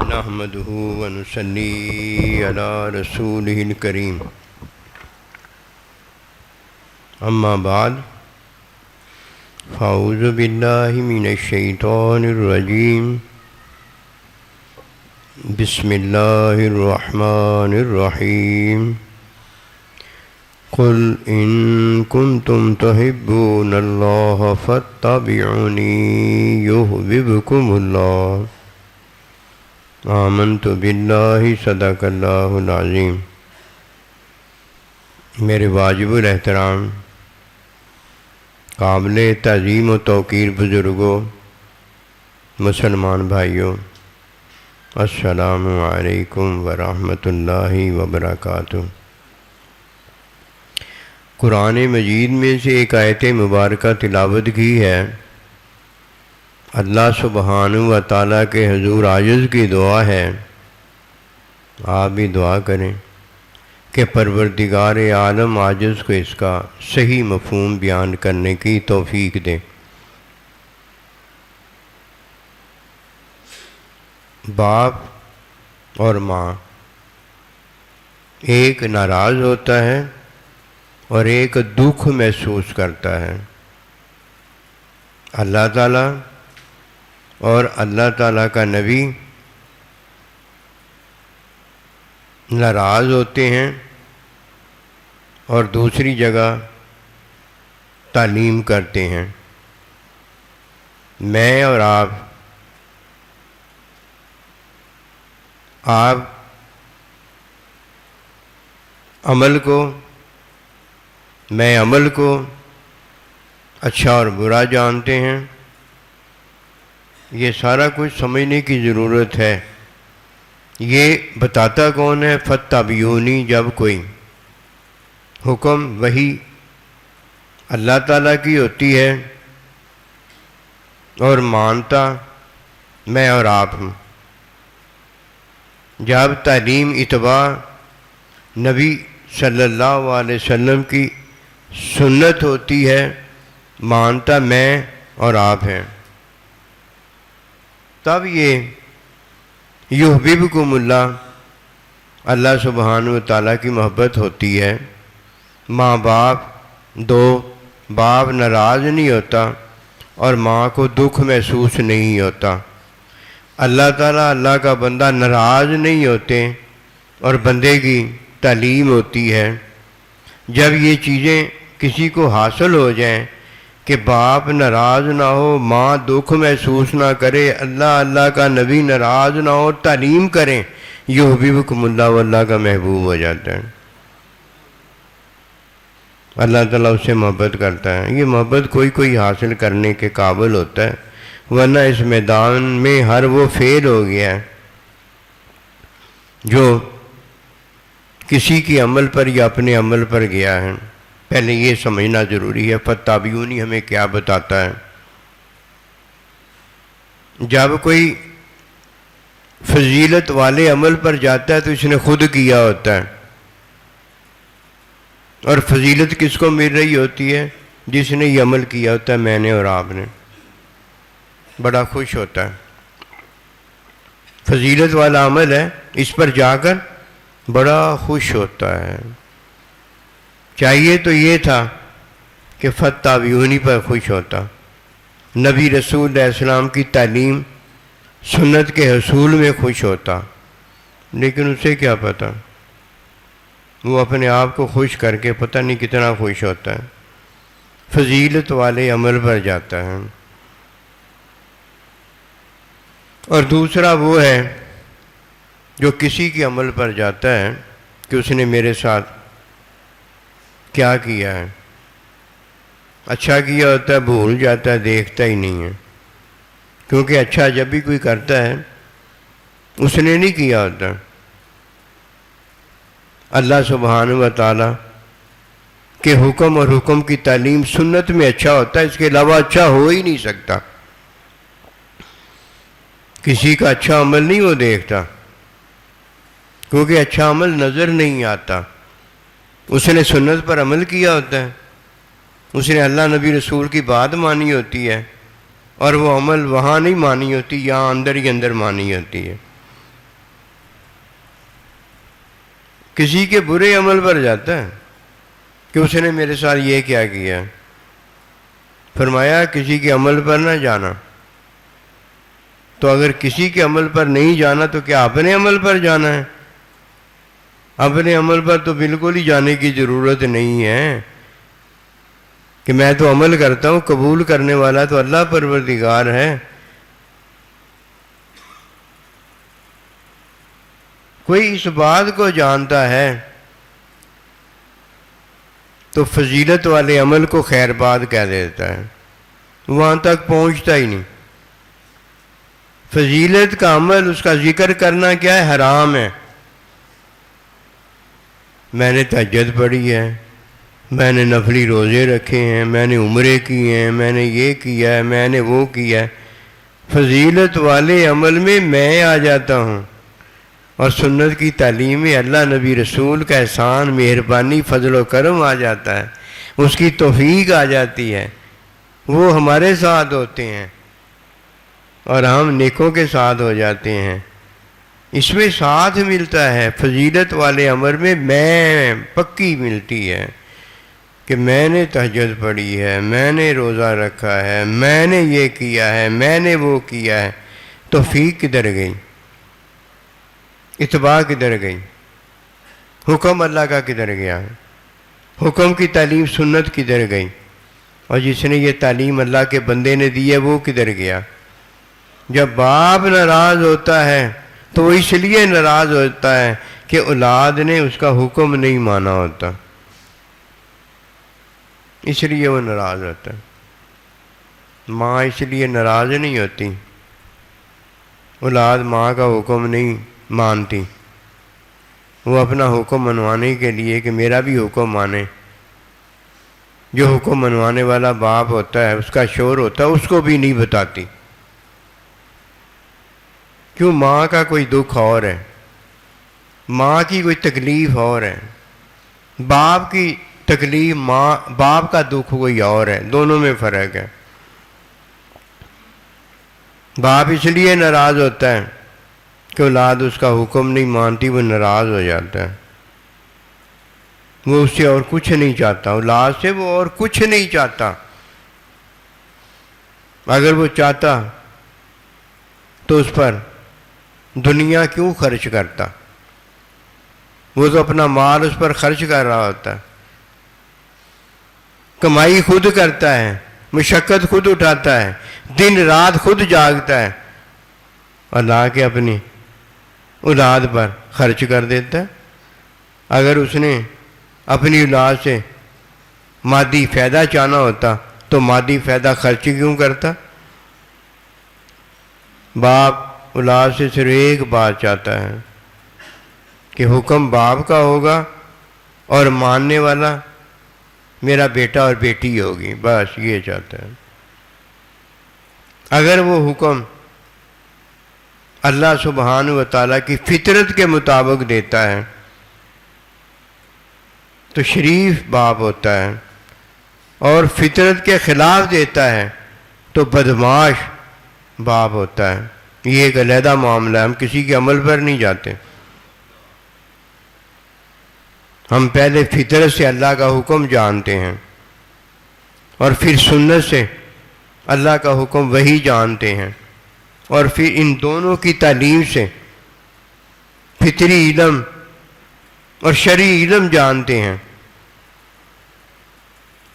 نحمده ونصلي على رسوله الكريم اما بعد فاعوذ بالله من الشيطان الرجيم بسم الله الرحمن الرحيم قل إن كنتم تحبون الله فاتبعوني يحببكم الله آمنت بالله صدق اللہ العظیم۔ میرے واجب الاحترام قابل تعظیم و توقیر بزرگوں، مسلمان بھائیوں، السلام علیکم ورحمۃ اللہ وبرکاتہ۔ قرآن مجید میں سے ایک آیت مبارکہ تلاوت کی ہے۔ اللہ سبحانہ و تعالیٰ کے حضور عاجز کی دعا ہے، آپ بھی دعا کریں کہ پروردگار عالم عاجز کو اس کا صحیح مفہوم بیان کرنے کی توفیق دے۔ باپ اور ماں، ایک ناراض ہوتا ہے اور ایک دکھ محسوس کرتا ہے۔ اللہ تعالیٰ اور اللہ تعالیٰ کا نبی ناراض ہوتے ہیں اور دوسری جگہ تعلیم کرتے ہیں۔ میں اور آپ میں عمل کو اچھا اور برا جانتے ہیں۔ یہ سارا کچھ سمجھنے کی ضرورت ہے۔ یہ بتاتا کون ہے؟ فاتبعونی، جب کوئی حکم وحی اللہ تعالیٰ کی ہوتی ہے اور مانتا میں اور آپ ہوں۔ جب تعلیم اتباع نبی صلی اللہ علیہ وسلم کی سنت ہوتی ہے، مانتا میں اور آپ ہیں، تب یہ یحببکم اللہ، اللہ سبحانہ و تعالیٰ کی محبت ہوتی ہے۔ ماں باپ دو، باپ ناراض نہیں ہوتا اور ماں کو دکھ محسوس نہیں ہوتا۔ اللہ تعالیٰ، اللہ کا بندہ ناراض نہیں ہوتے اور بندے کی تعلیم ہوتی ہے۔ جب یہ چیزیں کسی کو حاصل ہو جائیں کہ باپ ناراض نہ ہو، ماں دکھ محسوس نہ کرے، اللہ کا نبی ناراض نہ ہو، تعلیم کریں، یحببکم اللہ، اللہ کا محبوب ہو جاتا ہے۔ اللہ تعالیٰ اس سے محبت کرتا ہے۔ یہ محبت کوئی حاصل کرنے کے قابل ہوتا ہے، ورنہ اس میدان میں ہر وہ فیل ہو گیا ہے جو کسی کی عمل پر یا اپنے عمل پر گیا ہے۔ پہلے یہ سمجھنا ضروری ہے فاتبعونی ہمیں کیا بتاتا ہے۔ جب کوئی فضیلت والے عمل پر جاتا ہے تو اس نے خود کیا ہوتا ہے، اور فضیلت کس کو مل رہی ہوتی ہے؟ جس نے یہ عمل کیا ہوتا ہے، میں نے اور آپ نے، بڑا خوش ہوتا ہے۔ فضیلت والا عمل ہے، اس پر جا کر بڑا خوش ہوتا ہے۔ چاہیے تو یہ تھا کہ فاتبعونی پر خوش ہوتا، نبی رسول علیہ السلام کی تعلیم سنت کے حصول میں خوش ہوتا، لیکن اسے کیا پتہ، وہ اپنے آپ کو خوش کر کے پتہ نہیں کتنا خوش ہوتا ہے، فضیلت والے عمل پر جاتا ہے۔ اور دوسرا وہ ہے جو کسی کے عمل پر جاتا ہے کہ اس نے میرے ساتھ کیا کیا ہے، اچھا کیا ہوتا ہے بھول جاتا ہے، دیکھتا ہی نہیں ہے، کیونکہ اچھا جب بھی کوئی کرتا ہے اس نے نہیں کیا ہوتا۔ اللہ سبحانہ و تعالیٰ کے حکم اور حکم کی تعلیم سنت میں اچھا ہوتا ہے، اس کے علاوہ اچھا ہو ہی نہیں سکتا۔ کسی کا اچھا عمل نہیں وہ دیکھتا، کیونکہ اچھا عمل نظر نہیں آتا۔ اس نے سنت پر عمل کیا ہوتا ہے، اس نے اللہ نبی رسول کی بات مانی ہوتی ہے، اور وہ عمل وہاں نہیں مانی ہوتی، یہاں اندر ہی اندر مانی ہوتی ہے۔ کسی کے برے عمل پر جاتا ہے کہ اس نے میرے ساتھ یہ کیا کیا. فرمایا کسی کے عمل پر نہ جانا. تو اگر کسی کے عمل پر نہیں جانا تو کیا اپنے عمل پر جانا ہے؟ اپنے عمل پر تو بالکل ہی جانے کی ضرورت نہیں ہے کہ میں تو عمل کرتا ہوں، قبول کرنے والا تو اللہ پروردگار ہے. کوئی اس بات کو جانتا ہے تو فضیلت والے عمل کو خیر بات کہہ دیتا ہے، وہاں تک پہنچتا ہی نہیں. فضیلت کا عمل، اس کا ذکر کرنا کیا ہے؟ حرام ہے. میں نے تہجد پڑھی ہے، میں نے نفلی روزے رکھے ہیں، میں نے عمرے کیے ہیں، میں نے یہ کیا ہے، میں نے وہ کیا ہے. فضیلت والے عمل میں آ جاتا ہوں، اور سنت کی تعلیم میں اللہ نبی رسول کا احسان، مہربانی، فضل و کرم آ جاتا ہے، اس کی توفیق آ جاتی ہے، وہ ہمارے ساتھ ہوتے ہیں اور ہم نیکوں کے ساتھ ہو جاتے ہیں. اس میں ساتھ ملتا ہے. فضیلت والے عمل میں پکی ملتی ہے کہ میں نے تہجد پڑھی ہے، میں نے روزہ رکھا ہے، میں نے یہ کیا ہے، میں نے وہ کیا ہے. توفیق کدھر گئی؟ اتباع کدھر گئی؟ حکم اللہ کا کدھر گیا؟ حکم کی تعلیم سنت کدھر گئی؟ اور جس نے یہ تعلیم اللہ کے بندے نے دی ہے وہ کدھر گیا؟ جب باپ ناراض ہوتا ہے تو وہ اس لیے ناراض ہوتا ہے کہ اولاد نے اس کا حکم نہیں مانا ہوتا، اس لیے وہ ناراض ہوتا ہے. ماں اس لیے ناراض نہیں ہوتی، اولاد ماں کا حکم نہیں مانتی، وہ اپنا حکم منوانے کے لیے کہ میرا بھی حکم مانے. جو حکم منوانے والا باپ ہوتا ہے، اس کا شور ہوتا ہے، اس کو بھی نہیں بتاتی. کیوں؟ ماں کا کوئی دکھ اور ہے، ماں کی کوئی تکلیف اور ہے، باپ کی تکلیف، باپ کا دکھ کوئی اور ہے، دونوں میں فرق ہے. باپ اس لیے ناراض ہوتا ہے کہ اولاد اس کا حکم نہیں مانتی، وہ ناراض ہو جاتا ہے. وہ اس سے اور کچھ نہیں چاہتا، اولاد سے وہ اور کچھ نہیں چاہتا. اگر وہ چاہتا تو اس پر دنیا کیوں خرچ کرتا؟ وہ تو اپنا مال اس پر خرچ کر رہا ہوتا ہے، کمائی خود کرتا ہے، مشقت خود اٹھاتا ہے، دن رات خود جاگتا ہے، اور لا کے اپنی اولاد پر خرچ کر دیتا ہے. اگر اس نے اپنی اولاد سے مادی فائدہ چاہنا ہوتا تو مادی فائدہ خرچ کیوں کرتا؟ باپ اولاد سے صرف ایک بات چاہتا ہے کہ حکم باپ کا ہوگا اور ماننے والا میرا بیٹا اور بیٹی ہوگی، بس یہ چاہتا ہے. اگر وہ حکم اللہ سبحانہ و تعالیٰ کی فطرت کے مطابق دیتا ہے تو شریف باپ ہوتا ہے، اور فطرت کے خلاف دیتا ہے تو بدمعاش باپ ہوتا ہے. یہ ایک علیحدہ معاملہ ہے، ہم کسی کے عمل پر نہیں جاتے. ہم پہلے فطرت سے اللہ کا حکم جانتے ہیں اور پھر سنت سے اللہ کا حکم وہی جانتے ہیں، اور پھر ان دونوں کی تعلیم سے فطری علم اور شرعی علم جانتے ہیں.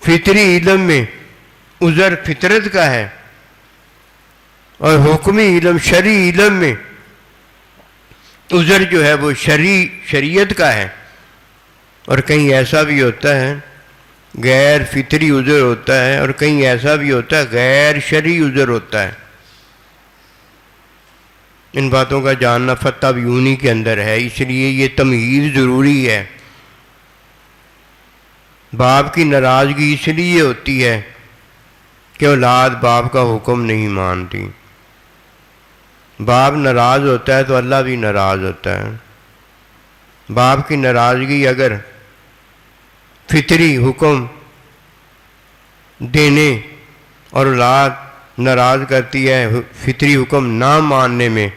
فطری علم میں عذر فطرت کا ہے، اور حکمی علم شرعی علم میں عذر جو ہے وہ شریعت کا ہے. اور کہیں ایسا بھی ہوتا ہے غیر فطری عذر ہوتا ہے، اور کہیں ایسا بھی ہوتا ہے غیر شرعی عذر ہوتا ہے. ان باتوں کا جاننا فتح بیونی کے اندر ہے، اس لیے یہ تمہید ضروری ہے. باپ کی ناراضگی اس لیے ہوتی ہے کہ اولاد باپ کا حکم نہیں مانتی. باپ ناراض ہوتا ہے تو اللہ بھی ناراض ہوتا ہے. باپ کی ناراضگی اگر فطری حکم دینے اور اولاد ناراض کرتی ہے فطری حکم نہ ماننے میں،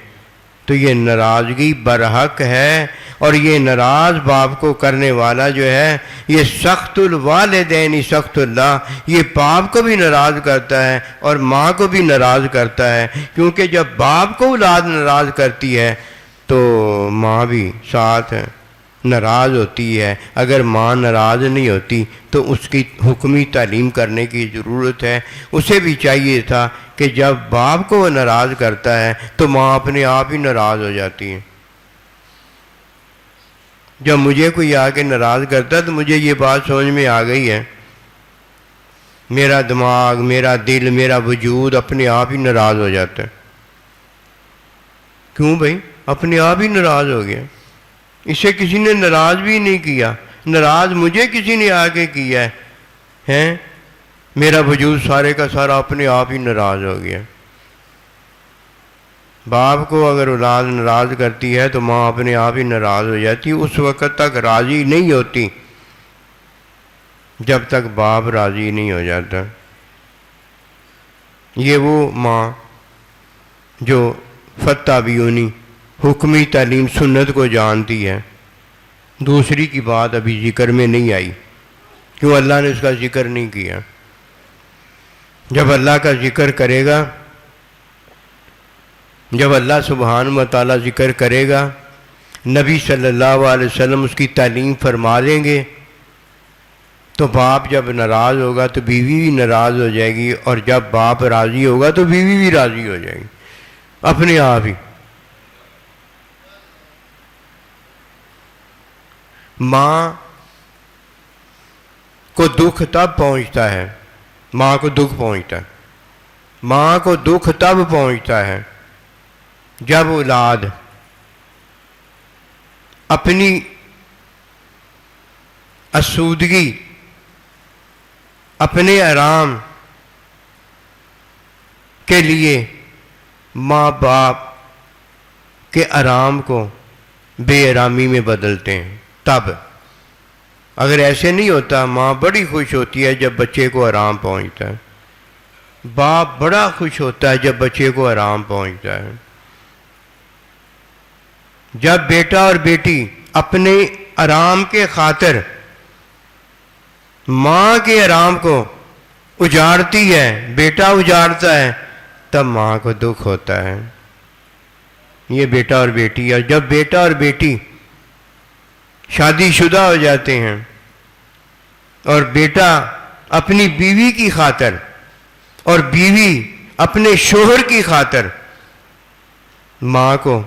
تو یہ ناراضگی برحق ہے، اور یہ ناراض باپ کو کرنے والا جو ہے یہ سخت الوالدین سخت اللہ، یہ باپ کو بھی ناراض کرتا ہے اور ماں کو بھی ناراض کرتا ہے، کیونکہ جب باپ کو اولاد ناراض کرتی ہے تو ماں بھی ساتھ ناراض ہوتی ہے۔ اگر ماں ناراض نہیں ہوتی تو اس کی حکمی تعلیم کرنے کی ضرورت ہے۔ اسے بھی چاہیے تھا کہ جب باپ کو وہ ناراض کرتا ہے تو ماں اپنے آپ ہی ناراض ہو جاتی ہے۔ جب مجھے کوئی آ کے ناراض کرتا ہے تو مجھے یہ بات سمجھ میں آ گئی ہے، میرا دماغ، میرا دل، میرا وجود اپنے آپ ہی ناراض ہو جاتا ہے۔ کیوں بھائی؟ اپنے آپ ہی ناراض ہو گیا، اسے کسی نے ناراض بھی نہیں کیا، ناراض مجھے کسی نے آ کے کیا ہے، میرا وجود سارے کا سارا اپنے آپ ہی ناراض ہو گیا۔ باپ کو اگر اولاد ناراض کرتی ہے تو ماں اپنے آپ ہی ناراض ہو جاتی، اس وقت تک راضی نہیں ہوتی جب تک باپ راضی نہیں ہو جاتا۔ یہ وہ ماں جو فتح بیونی حکمی تعلیم سنت کو جانتی ہے، دوسری کی بات ابھی ذکر میں نہیں آئی، کیوں اللہ نے اس کا ذکر نہیں کیا۔ جب اللہ کا ذکر کرے گا، جب اللہ سبحانہ و تعالیٰ ذکر کرے گا، نبی صلی اللہ علیہ وسلم اس کی تعلیم فرما دیں گے، تو باپ جب ناراض ہوگا تو بیوی بھی ناراض ہو جائے گی، اور جب باپ راضی ہوگا تو بیوی بھی راضی ہو جائے گی اپنے آپ ہی۔ ماں کو دکھ تب پہنچتا ہے، ماں کو دکھ پہنچتا ہے، ماں کو دکھ تب پہنچتا ہے جب اولاد اپنی آسودگی، اپنے آرام کے لیے ماں باپ کے آرام کو بے آرامی میں بدلتے ہیں۔ تب اگر ایسے نہیں ہوتا، ماں بڑی خوش ہوتی ہے جب بچے کو آرام پہنچتا ہے، باپ بڑا خوش ہوتا ہے جب بچے کو آرام پہنچتا ہے۔ جب بیٹا اور بیٹی اپنے آرام کے خاطر ماں کے آرام کو اجاڑتی ہے، بیٹا اجاڑتا ہے، تب ماں کو دکھ ہوتا ہے۔ یہ بیٹا اور بیٹی، اور جب بیٹا اور بیٹی شادی شدہ ہو جاتے ہیں اور بیٹا اپنی بیوی کی خاطر اور بیوی اپنے شوہر کی خاطر ماں کو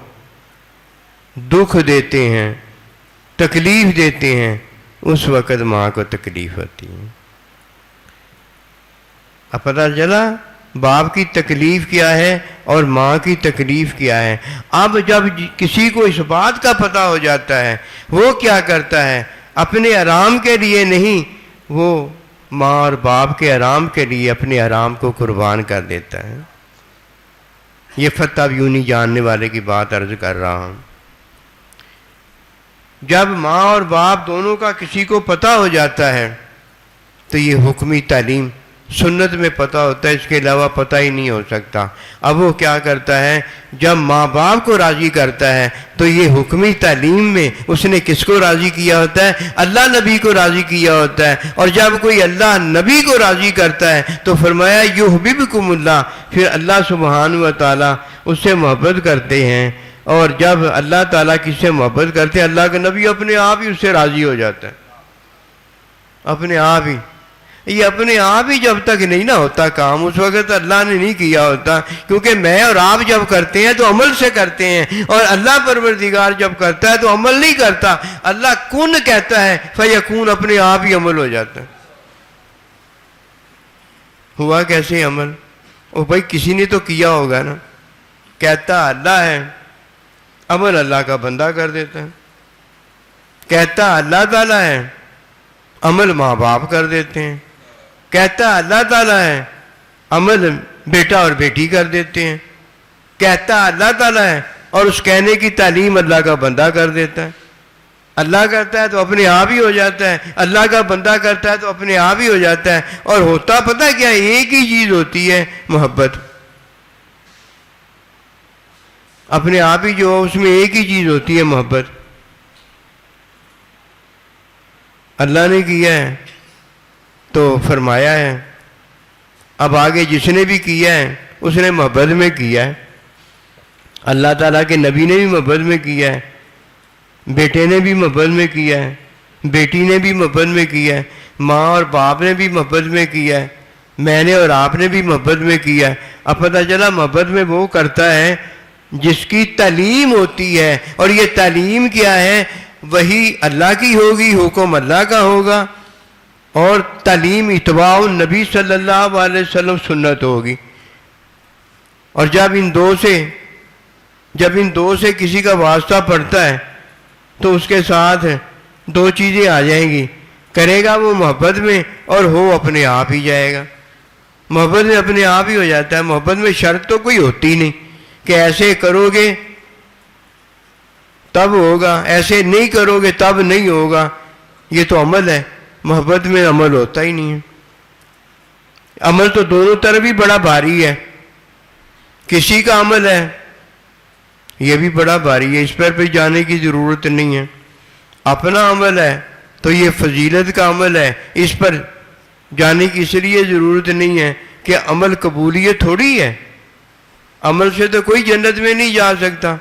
دکھ دیتے ہیں، تکلیف دیتے ہیں، اس وقت ماں کو تکلیف ہوتی ہے۔ اب پتہ چلا باپ کی تکلیف کیا ہے اور ماں کی تکلیف کیا ہے۔ اب جب کسی کو اس بات کا پتہ ہو جاتا ہے، وہ کیا کرتا ہے؟ اپنے آرام کے لیے نہیں، وہ ماں اور باپ کے آرام کے لیے اپنے آرام کو قربان کر دیتا ہے۔ یہ فتح بیونی جاننے والے کی بات عرض کر رہا ہوں۔ جب ماں اور باپ دونوں کا کسی کو پتہ ہو جاتا ہے تو یہ حکمی تعلیم سنت میں پتہ ہوتا ہے، اس کے علاوہ پتہ ہی نہیں ہو سکتا۔ اب وہ کیا کرتا ہے؟ جب ماں باپ کو راضی کرتا ہے تو یہ حکمی تعلیم میں اس نے کس کو راضی کیا ہوتا ہے؟ اللہ نبی کو راضی کیا ہوتا ہے۔ اور جب کوئی اللہ نبی کو راضی کرتا ہے تو فرمایا یحببکم اللہ، پھر اللہ سبحانہ و تعالیٰ اس سے محبت کرتے ہیں، اور جب اللہ تعالیٰ کس سے محبت کرتے ہیں، اللہ کا نبی اپنے آپ ہی اس سے راضی ہو جاتا ہے، اپنے آپ ہی۔ یہ اپنے آپ ہی جب تک نہیں نہ ہوتا کام، اس وقت اللہ نے نہیں کیا ہوتا، کیونکہ میں اور آپ جب کرتے ہیں تو عمل سے کرتے ہیں، اور اللہ پروردگار جب کرتا ہے تو عمل نہیں کرتا۔ اللہ کن کہتا ہے فیکون، اپنے آپ ہی عمل ہو جاتا ہے۔ ہوا کیسے عمل؟ او بھائی کسی نے تو کیا ہوگا نا، کہتا اللہ ہے، عمل اللہ کا بندہ کر دیتا ہے۔ کہتا اللہ تعالیٰ ہے، عمل ماں باپ کر دیتے ہیں۔ کہتا اللہ تعالیٰ ہے، عمل بیٹا اور بیٹی کر دیتے ہیں۔ کہتا اللہ تعالیٰ ہے اور اس کہنے کی تعلیم اللہ کا بندہ کر دیتا ہے۔ اللہ کرتا ہے تو اپنے آپ ہی ہو جاتا ہے، اللہ کا بندہ کرتا ہے تو اپنے آپ ہی ہو جاتا ہے۔ اور ہوتا پتہ کیا؟ ایک ہی چیز ہوتی ہے، محبت۔ اپنے آپ ہی جو اس میں ایک ہی چیز ہوتی ہے، محبت۔ اللہ نے کیا ہے تو فرمایا ہے، اب آگے جس نے بھی کیا ہے اس نے محبت میں کیا ہے۔ اللہ تعالیٰ کے نبی نے بھی محبت میں کیا ہے، بیٹے نے بھی محبت میں کیا ہے، بیٹی نے بھی محبت میں کیا ہے، ماں اور باپ نے بھی محبت میں کیا ہے، میں نے اور آپ نے بھی محبت میں کیا ہے۔ اب پتہ چلا محبت میں وہ کرتا ہے جس کی تعلیم ہوتی ہے، اور یہ تعلیم کیا ہے؟ وہی اللہ کی ہوگی، حکم اللہ کا ہوگا، اور تعلیم اتباع النبی صلی اللہ علیہ وسلم سنت ہوگی۔ اور جب ان دو سے کسی کا واسطہ پڑتا ہے تو اس کے ساتھ دو چیزیں آ جائیں گی، کرے گا وہ محبت میں اور ہو اپنے آپ ہی جائے گا۔ محبت میں اپنے آپ ہی ہو جاتا ہے۔ محبت میں شرط تو کوئی ہوتی نہیں کہ ایسے کرو گے تب ہوگا، ایسے نہیں کرو گے تب نہیں ہوگا، یہ تو عمل ہے۔ محبت میں عمل ہوتا ہی نہیں ہے۔ عمل تو دونوں طرف ہی بڑا بھاری ہے، کسی کا عمل ہے یہ بھی بڑا بھاری ہے، اس پر پہ جانے کی ضرورت نہیں ہے۔ اپنا عمل ہے تو یہ فضیلت کا عمل ہے، اس پر جانے کی اس لیے ضرورت نہیں ہے کہ عمل قبولیت تھوڑی ہے۔ عمل سے تو کوئی جنت میں نہیں جا سکتا،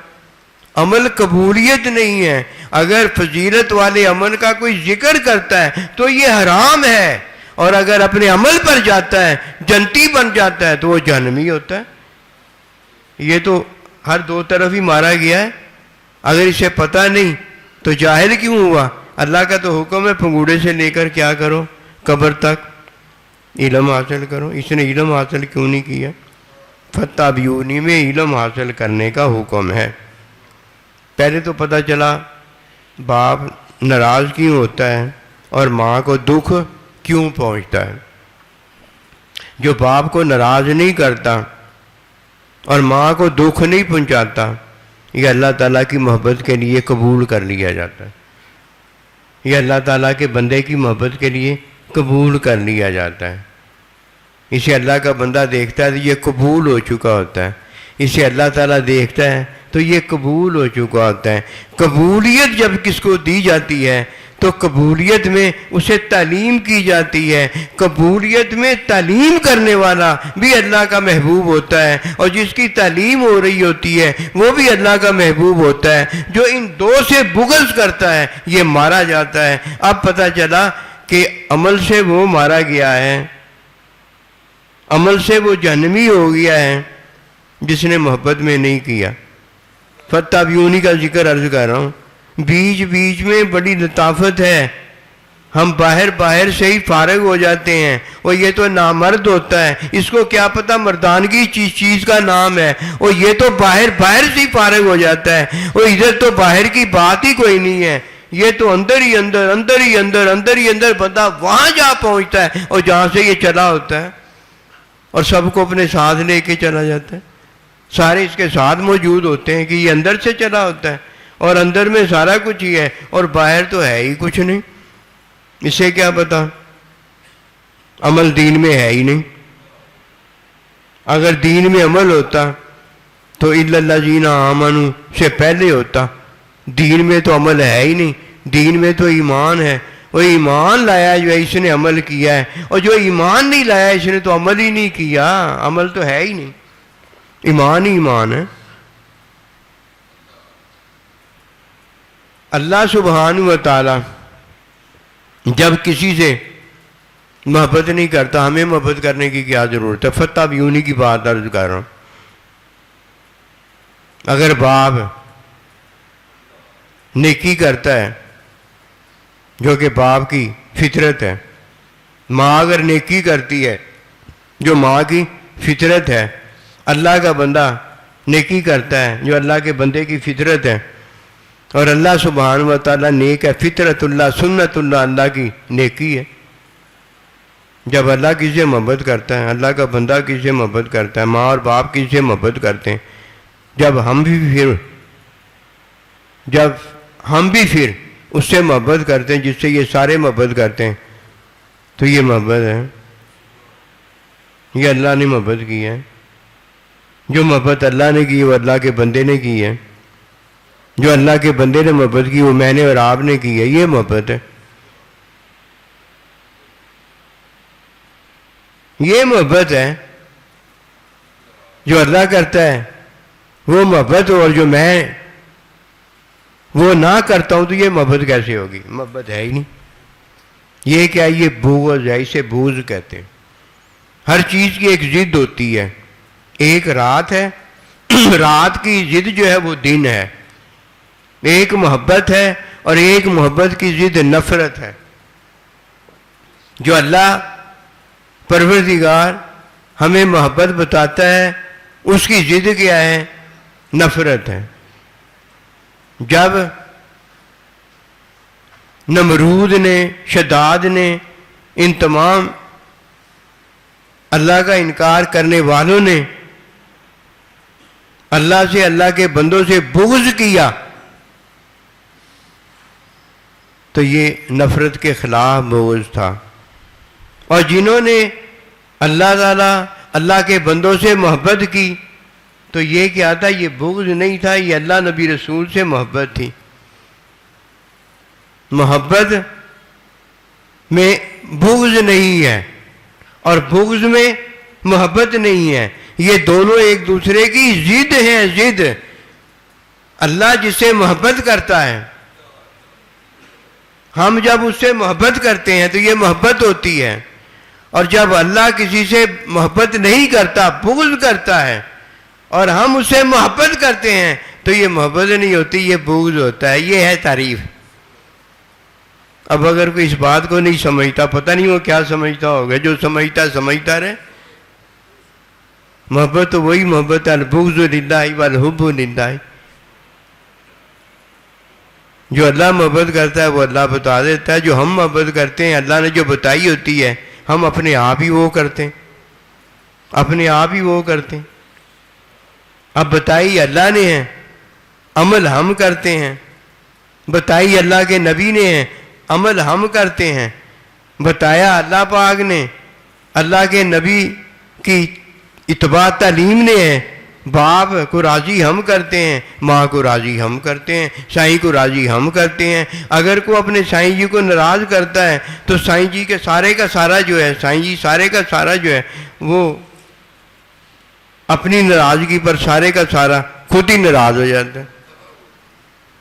عمل قبولیت نہیں ہے۔ اگر فضیلت والے عمل کا کوئی ذکر کرتا ہے تو یہ حرام ہے، اور اگر اپنے عمل پر جاتا ہے جنتی بن جاتا ہے تو وہ جہنمی ہوتا ہے۔ یہ تو ہر دو طرف ہی مارا گیا ہے۔ اگر اسے پتہ نہیں تو جاہل کیوں ہوا؟ اللہ کا تو حکم ہے پنگوڑے سے لے کر کیا کرو، قبر تک علم حاصل کرو۔ اس نے علم حاصل کیوں نہیں کیا؟ فتابیونی میں علم حاصل کرنے کا حکم ہے۔ پہلے تو پتہ چلا باپ ناراض کیوں ہوتا ہے اور ماں کو دکھ کیوں پہنچتا ہے۔ جو باپ کو ناراض نہیں کرتا اور ماں کو دکھ نہیں پہنچاتا، یہ اللہ تعالیٰ کی محبت کے لیے قبول کر لیا جاتا ہے۔ یہ اللہ تعالیٰ کے بندے کی محبت کے لیے قبول کر لیا جاتا ہے۔ اسے اللہ کا بندہ دیکھتا ہے تو یہ قبول ہو چکا ہوتا ہے، اسے اللہ تعالیٰ دیکھتا ہے تو یہ قبول ہو چکا ہوتا ہے۔ قبولیت جب کس کو دی جاتی ہے تو قبولیت میں اسے تعلیم کی جاتی ہے۔ قبولیت میں تعلیم کرنے والا بھی اللہ کا محبوب ہوتا ہے، اور جس کی تعلیم ہو رہی ہوتی ہے وہ بھی اللہ کا محبوب ہوتا ہے۔ جو ان دو سے بغض کرتا ہے یہ مارا جاتا ہے۔ اب پتہ چلا کہ عمل سے وہ مارا گیا ہے، عمل سے وہ جہنمی ہو گیا ہے جس نے محبت میں نہیں کیا۔ فتابیونی کا ذکر عرض کر رہا ہوں، بیچ بیچ میں بڑی لطافت ہے۔ ہم باہر سے ہی فارغ ہو جاتے ہیں، اور یہ تو نامرد ہوتا ہے، اس کو کیا پتہ مردانگی چیز کا نام ہے، اور یہ تو باہر سے ہی فارغ ہو جاتا ہے، اور ادھر تو باہر کی بات ہی کوئی نہیں ہے، یہ تو اندر ہی اندر بندہ وہاں جا پہنچتا ہے، اور جہاں سے یہ چلا ہوتا ہے، اور سب کو اپنے ساتھ لے کے چلا جاتا ہے۔ سارے اس کے ساتھ موجود ہوتے ہیں کہ یہ اندر سے چلا ہوتا ہے، اور اندر میں سارا کچھ ہی ہے، اور باہر تو ہے ہی کچھ نہیں۔ اسے کیا پتا؟ عمل دین میں ہے ہی نہیں۔ اگر دین میں عمل ہوتا تو الا الذین آمنوا سے پہلے ہوتا۔ دین میں تو عمل ہے ہی نہیں، دین میں تو ایمان ہے۔ وہ ایمان لایا جو اس نے عمل کیا ہے، اور جو ایمان نہیں لایا اس نے تو عمل ہی نہیں کیا، عمل تو ہے ہی نہیں، ایمان ہی ایمان ہے۔ اللہ سبحانہ و تعالی جب کسی سے محبت نہیں کرتا، ہمیں محبت کرنے کی کیا ضرورت ہے؟ فتابیونی کی بات عرض کر رہا ہوں۔ اگر باپ نیکی کرتا ہے جو کہ باپ کی فطرت ہے، ماں اگر نیکی کرتی ہے جو ماں کی فطرت ہے، اللہ کا بندہ نیکی کرتا ہے جو اللہ کے بندے کی فطرت ہے، اور اللہ سبحانہ و تعالیٰ نیک ہے، فطرت اللہ سنت اللہ اللہ کی نیکی ہے۔ جب اللہ کسی سے محبت کرتا ہے، اللہ کا بندہ کسی سے محبت کرتا ہے، ماں اور باپ کسی سے محبت کرتے ہیں، جب ہم بھی پھر اس سے محبت کرتے ہیں جس سے یہ سارے محبت کرتے ہیں، تو یہ محبت ہے، یہ اللہ نے محبت کی ہے۔ جو محبت اللہ نے کی وہ اللہ کے بندے نے کی ہے، جو اللہ کے بندے نے محبت کی وہ میں نے اور آپ نے کی ہے، یہ محبت ہے۔ یہ محبت ہے جو اللہ کرتا ہے وہ محبت، اور جو میں وہ نہ کرتا ہوں تو یہ محبت کیسے ہوگی؟ محبت ہے ہی نہیں. یہ کیا؟ یہ بغض ہے، اسے بغض کہتے ہیں. ہر چیز کی ایک ضد ہوتی ہے. ایک رات ہے، رات کی ضد جو ہے وہ دن ہے. ایک محبت ہے اور ایک محبت کی ضد نفرت ہے. جو اللہ پروردگار ہمیں محبت بتاتا ہے اس کی ضد کیا ہے؟ نفرت ہے. جب نمرود نے، شداد نے، ان تمام اللہ کا انکار کرنے والوں نے اللہ سے، اللہ کے بندوں سے بغض کیا تو یہ نفرت کے خلاف بغض تھا. اور جنہوں نے اللہ تعالیٰ، اللہ کے بندوں سے محبت کی تو یہ کیا تھا؟ یہ بغض نہیں تھا، یہ اللہ نبی رسول سے محبت تھی. محبت میں بغض نہیں ہے اور بغض میں محبت نہیں ہے. یہ دونوں ایک دوسرے کی ضد ہیں، ضد. اللہ جس سے محبت کرتا ہے، ہم جب اس سے محبت کرتے ہیں تو یہ محبت ہوتی ہے. اور جب اللہ کسی سے محبت نہیں کرتا، بغض کرتا ہے، اور ہم اس سے محبت کرتے ہیں تو یہ محبت نہیں ہوتی، یہ بغض ہوتا ہے. یہ ہے تعریف. اب اگر کوئی اس بات کو نہیں سمجھتا، پتہ نہیں وہ کیا سمجھتا ہوگا. جو سمجھتا رہے. محبت تو وہی محبت ہے، البغض للہ والحب للہ. جو اللہ محبت کرتا ہے وہ اللہ بتا دیتا ہے. جو ہم محبت کرتے ہیں، اللہ نے جو بتائی ہوتی ہے، ہم اپنے آپ ہی وہ کرتے ہیں، اپنے آپ ہی وہ کرتے ہیں. اب بتائی اللہ نے ہے، عمل ہم کرتے ہیں. بتائی اللہ کے نبی نے ہے، عمل ہم کرتے ہیں. بتایا اللہ پاک نے، اللہ کے نبی کی اتباع تعلیم نے ہے. باپ کو راضی ہم کرتے ہیں، ماں کو راضی ہم کرتے ہیں، سائیں کو راضی ہم کرتے ہیں. اگر کوئی اپنے سائیں جی کو ناراض کرتا ہے تو سائیں جی کے سارے کا سارا جو ہے، سائیں جی سارے کا سارا جو ہے وہ اپنی ناراضگی پر سارے کا سارا خود ہی ناراض ہو جاتا ہے.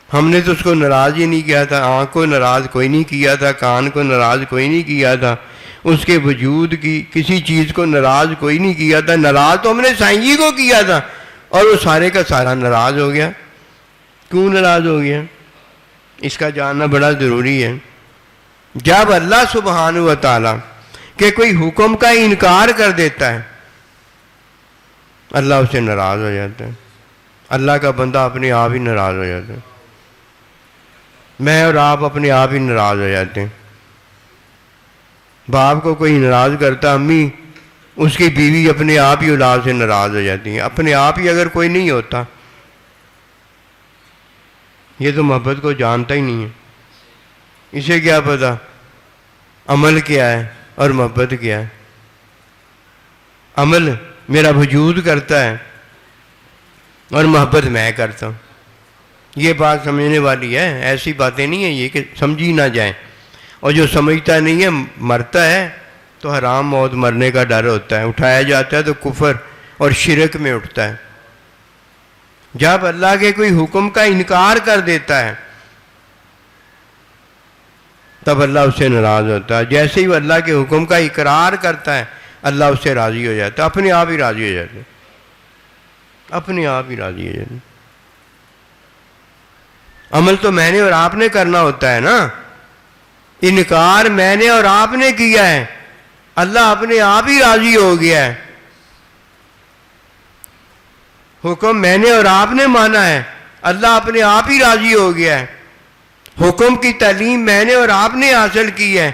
ہم نے تو اس کو ناراض ہی نہیں کیا تھا. آنکھ کو ناراض کوئی نہیں کیا تھا، کان کو ناراض کوئی نہیں کیا تھا، اس کے وجود کی کسی چیز کو ناراض کوئی نہیں کیا تھا. ناراض تو ہم نے سائیں جی کو کیا تھا اور وہ سارے کا سارا ناراض ہو گیا. کیوں ناراض ہو گیا؟ اس کا جاننا بڑا ضروری ہے. جب اللہ سبحانہ و تعالیٰ کہ کوئی حکم کا انکار کر دیتا ہے، اللہ اس سے ناراض ہو جاتا ہے. اللہ کا بندہ اپنے آپ ہی ناراض ہو جاتا ہے. میں اور آپ اپنے آپ ہی ناراض ہو جاتے ہیں. باپ کو کوئی ناراض کرتا، امی اس کی بیوی اپنے آپ ہی اولاد سے ناراض ہو جاتی ہیں. اپنے آپ ہی اگر کوئی نہیں ہوتا، یہ تو محبت کو جانتا ہی نہیں ہے. اسے کیا پتا عمل کیا ہے اور محبت کیا ہے. عمل میرا وجود کرتا ہے اور محبت میں کرتا ہوں. یہ بات سمجھنے والی ہے. ایسی باتیں نہیں ہیں یہ کہ سمجھی نہ جائیں. اور جو سمجھتا نہیں ہے مرتا ہے تو حرام موت مرنے کا ڈر ہوتا ہے. اٹھایا جاتا ہے تو کفر اور شرک میں اٹھتا ہے. جب اللہ کے کوئی حکم کا انکار کر دیتا ہے تب اللہ اس سے ناراض ہوتا ہے. جیسے ہی وہ اللہ کے حکم کا اقرار کرتا ہے اللہ اس سے راضی ہو جاتا ہے. اپنے آپ ہی راضی ہو جاتا ہے. اپنے آپ ہی راضی ہو جاتا ہے. عمل تو میں نے اور آپ نے کرنا ہوتا ہے نا. انکار میں نے اور آپ نے کیا ہے، اللہ اپنے آپ ہی راضی ہو گیا ہے. حکم میں نے اور آپ نے مانا ہے، اللہ اپنے آپ ہی راضی ہو گیا ہے. حکم کی تعلیم میں نے اور آپ نے حاصل کی ہے،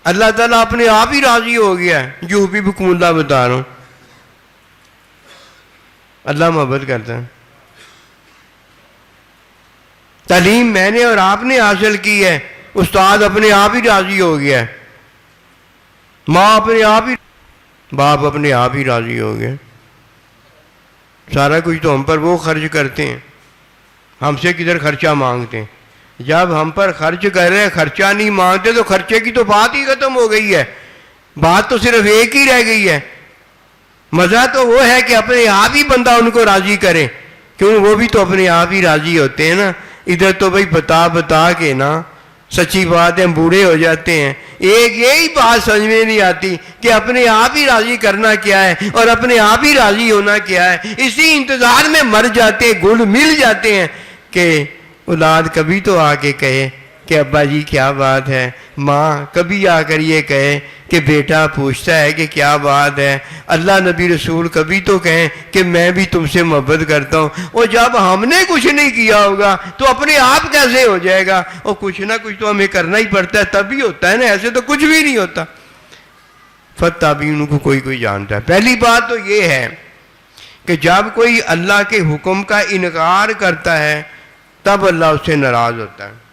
اللہ تعالیٰ اپنے آپ ہی راضی ہو گیا ہے. جو بھی بکم اللہ بتا رہا ہوں، اللہ محبت کرتا ہے. تعلیم میں نے اور آپ نے حاصل کی ہے، استاد اپنے آپ ہی راضی ہو گیا ہے. ماں اپنے آپ ہی، باپ اپنے آپ ہی راضی ہو گیا. سارا کچھ تو ہم پر وہ خرچ کرتے ہیں، ہم سے کدھر خرچہ مانگتے ہیں. جب ہم پر خرچ کر رہے ہیں، خرچہ نہیں مانگتے تو خرچے کی تو بات ہی ختم ہو گئی ہے. بات تو صرف ایک ہی رہ گئی ہے. مزہ تو وہ ہے کہ اپنے آپ ہی بندہ ان کو راضی کرے، کیوں وہ بھی تو اپنے آپ ہی راضی ہوتے ہیں نا. ادھر تو بھائی بتا کے نا سچی بات ہے بوڑھے ہو جاتے ہیں. ایک یہی بات سمجھ میں نہیں آتی کہ اپنے آپ ہی راضی کرنا کیا ہے اور اپنے آپ ہی راضی ہونا کیا ہے. اسی انتظار میں مر جاتے ہیں، گل مل جاتے ہیں کہ اولاد کبھی تو آ کے کہے کہ ابا جی کیا بات ہے، ماں کبھی آ کر یہ کہے کہ بیٹا پوچھتا ہے کہ کیا بات ہے، اللہ نبی رسول کبھی تو کہیں کہ میں بھی تم سے محبت کرتا ہوں. اور جب ہم نے کچھ نہیں کیا ہوگا تو اپنے آپ کیسے ہو جائے گا؟ اور کچھ نہ کچھ تو ہمیں کرنا ہی پڑتا ہے، تبھی ہوتا ہے نا، ایسے تو کچھ بھی نہیں ہوتا. فتح بھی ان کو کوئی جانتا ہے. پہلی بات تو یہ ہے کہ جب کوئی اللہ کے حکم کا انکار کرتا ہے تب اللہ اس سے ناراض ہوتا ہے،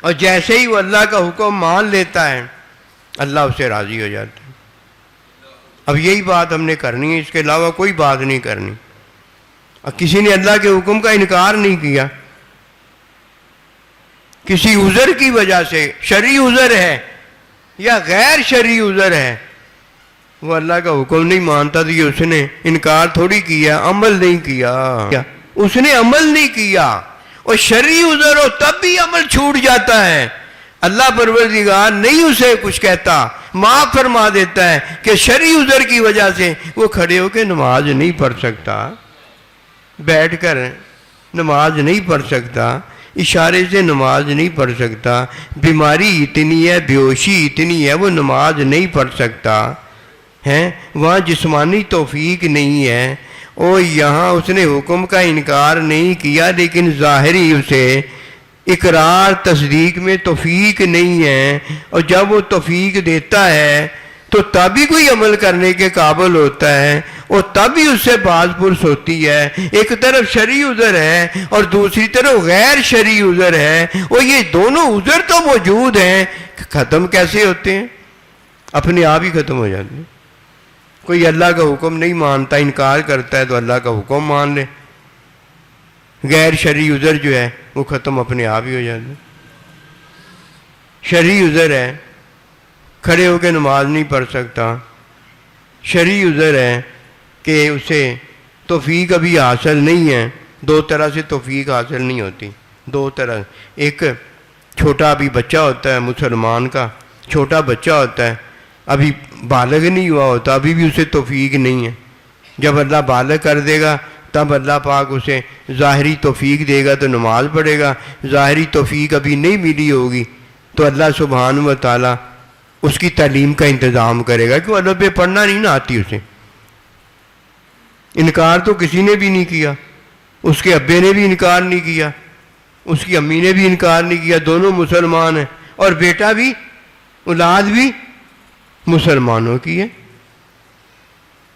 اور جیسے ہی وہ اللہ کا حکم مان لیتا ہے اللہ اس سے راضی ہو جاتا ہے. اب یہی بات ہم نے کرنی ہے، اس کے علاوہ کوئی بات نہیں کرنی. اب کسی نے اللہ کے حکم کا انکار نہیں کیا کسی عذر کی وجہ سے، شرعی عذر ہے یا غیر شرعی عذر ہے، وہ اللہ کا حکم نہیں مانتا تو یہ اس نے انکار تھوڑی کیا، عمل نہیں کیا، اس نے عمل نہیں کیا. اور شرعی عذر ہو تب بھی عمل چھوٹ جاتا ہے، اللہ پروردگار نہیں اسے کچھ کہتا، معاف فرما دیتا ہے کہ شرعی عذر کی وجہ سے وہ کھڑے ہو کے نماز نہیں پڑھ سکتا، بیٹھ کر نماز نہیں پڑھ سکتا، اشارے سے نماز نہیں پڑھ سکتا، بیماری اتنی ہے، بیہوشی اتنی ہے، وہ نماز نہیں پڑھ سکتا ہے، وہاں جسمانی توفیق نہیں ہے. اور یہاں اس نے حکم کا انکار نہیں کیا لیکن ظاہری اسے اقرار تصدیق میں توفیق نہیں ہے، اور جب وہ توفیق دیتا ہے تو تب ہی کوئی عمل کرنے کے قابل ہوتا ہے، اور تب ہی اس سے باز پرس ہوتی ہے. ایک طرف شرعی عذر ہے اور دوسری طرف غیر شرعی عذر ہے، اور یہ دونوں عذر تو موجود ہیں، ختم کیسے ہوتے ہیں؟ اپنے آپ ہی ختم ہو جاتے ہیں. کوئی اللہ کا حکم نہیں مانتا، انکار کرتا ہے تو اللہ کا حکم مان لے، غیر شرعی عذر جو ہے وہ ختم اپنے آپ ہی ہو جاتا ہے. شرعی عذر ہے کھڑے ہو کے نماز نہیں پڑھ سکتا، شرعی عذر ہے کہ اسے توفیق ابھی حاصل نہیں ہے. دو طرح سے توفیق حاصل نہیں ہوتی، دو طرح. ایک چھوٹا ابھی بچہ ہوتا ہے، مسلمان کا چھوٹا بچہ ہوتا ہے، ابھی بالغ نہیں ہوا ہوتا، ابھی بھی اسے توفیق نہیں ہے. جب اللہ بالغ کر دے گا تب اللہ پاک اسے ظاہری توفیق دے گا تو نماز پڑھے گا. ظاہری توفیق ابھی نہیں ملی ہوگی تو اللہ سبحانہ و تعالیٰ اس کی تعلیم کا انتظام کرے گا، کیوں اللہ پہ پڑھنا نہیں نہ آتی اسے. انکار تو کسی نے بھی نہیں کیا، اس کے ابے نے بھی انکار نہیں کیا، اس کی امی نے بھی انکار نہیں کیا، دونوں مسلمان ہیں، اور بیٹا بھی اولاد بھی مسلمانوں کی ہے.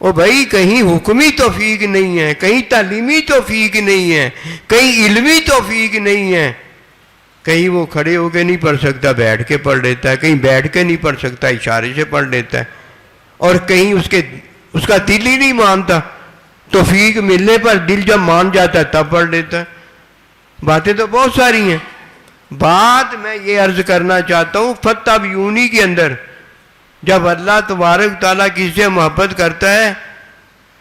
اور بھائی کہیں حکمی توفیق نہیں ہے، کہیں تعلیمی توفیق نہیں ہے، کہیں علمی توفیق نہیں ہے. کہیں وہ کھڑے ہو کے نہیں پڑھ سکتا، بیٹھ کے پڑھ لیتا ہے، کہیں بیٹھ کے نہیں پڑھ سکتا، اشارے سے پڑھ لیتا ہے، اور کہیں اس کا دل ہی نہیں مانتا، توفیق ملنے پر دل جب مان جاتا ہے تب پڑھ لیتا ہے. باتیں تو بہت ساری ہیں. بات میں یہ عرض کرنا چاہتا ہوں، فتح بیونی کے اندر جب اللہ تبارک تعالیٰ کسی سے محبت کرتا ہے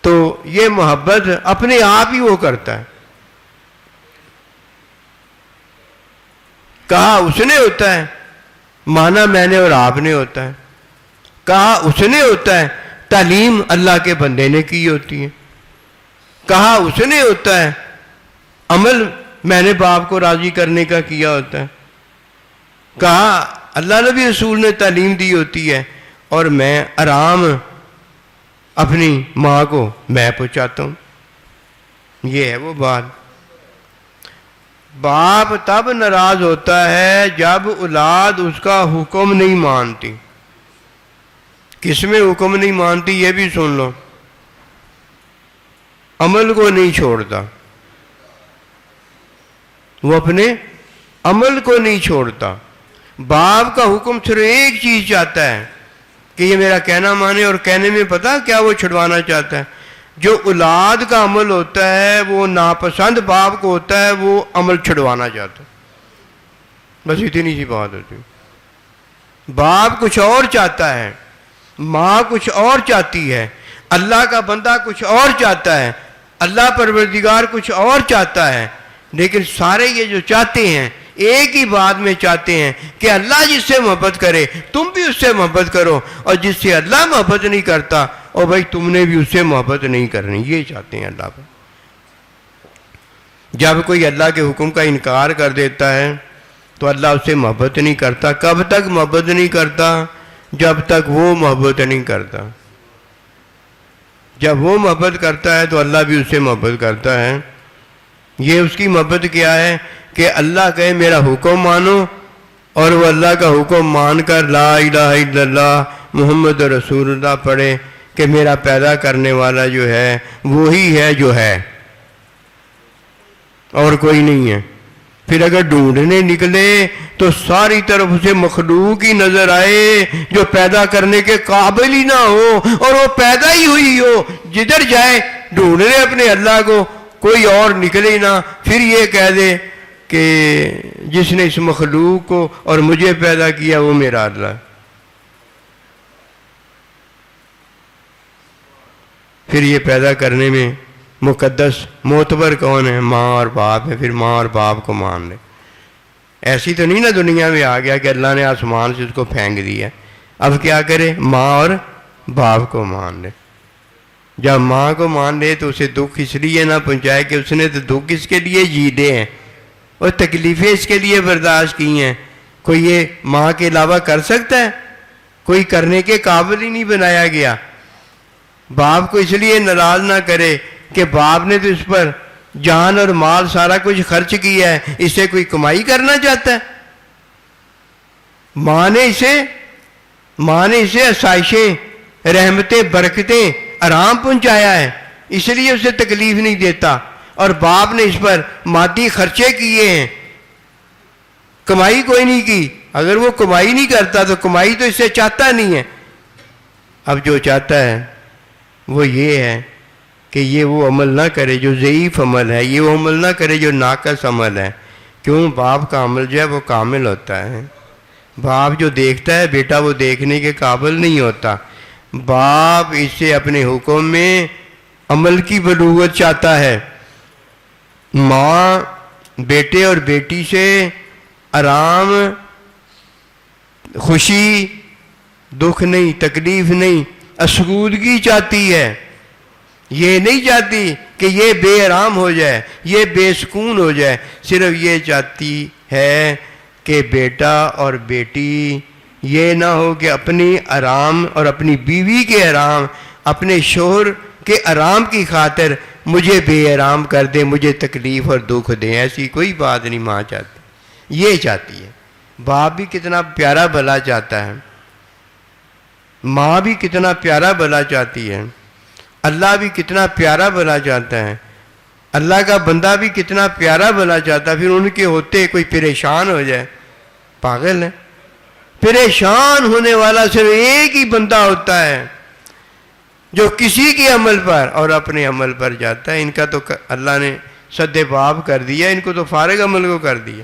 تو یہ محبت اپنے آپ ہی وہ کرتا ہے. کہا اس نے ہوتا ہے، مانا میں نے اور آپ نے ہوتا ہے. کہا اس نے ہوتا ہے، تعلیم اللہ کے بندے نے کی ہوتی ہے. کہا اس نے ہوتا ہے، عمل میں نے باپ کو راضی کرنے کا کیا ہوتا ہے. کہا اللہ نبی رسول نے تعلیم دی ہوتی ہے، اور میں آرام اپنی ماں کو میں پہنچاتا ہوں. یہ ہے وہ بات. باپ تب ناراض ہوتا ہے جب اولاد اس کا حکم نہیں مانتی. کس میں حکم نہیں مانتی یہ بھی سن لو. عمل کو نہیں چھوڑتا، وہ اپنے عمل کو نہیں چھوڑتا. باپ کا حکم صرف ایک چیز چاہتا ہے کہ یہ میرا کہنا مانے، اور کہنے میں پتہ کیا وہ چھڑوانا چاہتا ہے؟ جو اولاد کا عمل ہوتا ہے وہ ناپسند باپ کو ہوتا ہے، وہ عمل چھڑوانا چاہتا ہے. بس اتنی سی بات ہوتی ہے. باپ کچھ اور چاہتا ہے، ماں کچھ اور چاہتی ہے، اللہ کا بندہ کچھ اور چاہتا ہے، اللہ پروردگار کچھ اور چاہتا ہے، لیکن سارے یہ جو چاہتے ہیں ایک ہی بات میں چاہتے ہیں کہ اللہ جس سے محبت کرے تم بھی اس سے محبت کرو، اور جس سے اللہ محبت نہیں کرتا اور بھائی تم نے بھی اس سے محبت نہیں کرنی، یہ چاہتے ہیں اللہ پر۔ جب کوئی اللہ کے حکم کا انکار کر دیتا ہے تو اللہ اس سے محبت نہیں کرتا۔ کب تک محبت نہیں کرتا؟ جب تک وہ محبت نہیں کرتا۔ جب وہ محبت کرتا ہے تو اللہ بھی اس سے محبت کرتا ہے۔ یہ اس کی محبت کیا ہے کہ اللہ کہے میرا حکم مانو، اور وہ اللہ کا حکم مان کر لا الہ الا اللہ محمد رسول اللہ پڑھے کہ میرا پیدا کرنے والا جو ہے وہی ہے جو ہے، اور کوئی نہیں ہے۔ پھر اگر ڈھونڈنے نکلے تو ساری طرف اسے مخلوق ہی نظر آئے جو پیدا کرنے کے قابل ہی نہ ہو، اور وہ پیدا ہی ہوئی ہو، جدھر جائے ڈھونڈنے اپنے اللہ کو کوئی اور نکلے نہ، پھر یہ کہہ دے کہ جس نے اس مخلوق کو اور مجھے پیدا کیا وہ میرا اللہ۔ پھر یہ پیدا کرنے میں مقدس معتبر کون ہے؟ ماں اور باپ ہے، پھر ماں اور باپ کو مان لے۔ ایسی تو نہیں نا دنیا میں آ گیا کہ اللہ نے آسمان سے اس کو پھینک دیا، اب کیا کرے؟ ماں اور باپ کو مان لے۔ جب ماں کو مان لے تو اسے دکھ اس لیے نہ پہنچائے کہ اس نے تو دکھ اس کے لیے جیتے ہیں اور تکلیفیں اس کے لیے برداشت کی ہیں۔ کوئی یہ ماں کے علاوہ کر سکتا ہے؟ کوئی کرنے کے قابل ہی نہیں بنایا گیا۔ باپ کو اس لیے ناراض نہ کرے کہ باپ نے تو اس پر جان اور مال سارا کچھ خرچ کیا ہے، اس سے کوئی کمائی کرنا چاہتا ہے؟ ماں نے اسے آسائشیں، رحمتیں، برکتیں، آرام پہنچایا ہے، اس لیے اسے تکلیف نہیں دیتا، اور باپ نے اس پر مادی خرچے کیے ہیں، کمائی کوئی نہیں کی۔ اگر وہ کمائی نہیں کرتا تو کمائی تو اس سے چاہتا نہیں ہے۔ اب جو چاہتا ہے وہ یہ ہے کہ یہ وہ عمل نہ کرے جو ضعیف عمل ہے، یہ وہ عمل نہ کرے جو ناقص عمل ہے۔ کیوں؟ باپ کا عمل جو ہے وہ کامل ہوتا ہے۔ باپ جو دیکھتا ہے بیٹا وہ دیکھنے کے قابل نہیں ہوتا۔ باپ اس سے اپنے حکم میں عمل کی بلوغت چاہتا ہے۔ ماں بیٹے اور بیٹی سے آرام، خوشی، دکھ نہیں، تکلیف نہیں، اسودگی چاہتی ہے۔ یہ نہیں چاہتی کہ یہ بے آرام ہو جائے، یہ بے سکون ہو جائے، صرف یہ چاہتی ہے کہ بیٹا اور بیٹی یہ نہ ہو کہ اپنی آرام اور اپنی بیوی کے آرام، اپنے شوہر کے آرام کی خاطر مجھے بے آرام کر دے، مجھے تکلیف اور دکھ دے۔ ایسی کوئی بات نہیں ماں چاہتی، یہ چاہتی ہے۔ باپ بھی کتنا پیارا بھلا چاہتا ہے، ماں بھی کتنا پیارا بھلا چاہتی ہے، اللہ بھی کتنا پیارا بھلا چاہتا ہے، اللہ کا بندہ بھی کتنا پیارا بھلا چاہتا ہے۔ پھر ان کے ہوتے کوئی پریشان ہو جائے، پاگل ہے۔ پریشان ہونے والا صرف ایک ہی بندہ ہوتا ہے جو کسی کے عمل پر اور اپنے عمل پر جاتا ہے۔ ان کا تو اللہ نے سد باب کر دیا، ان کو تو فارغ عمل کو کر دیا۔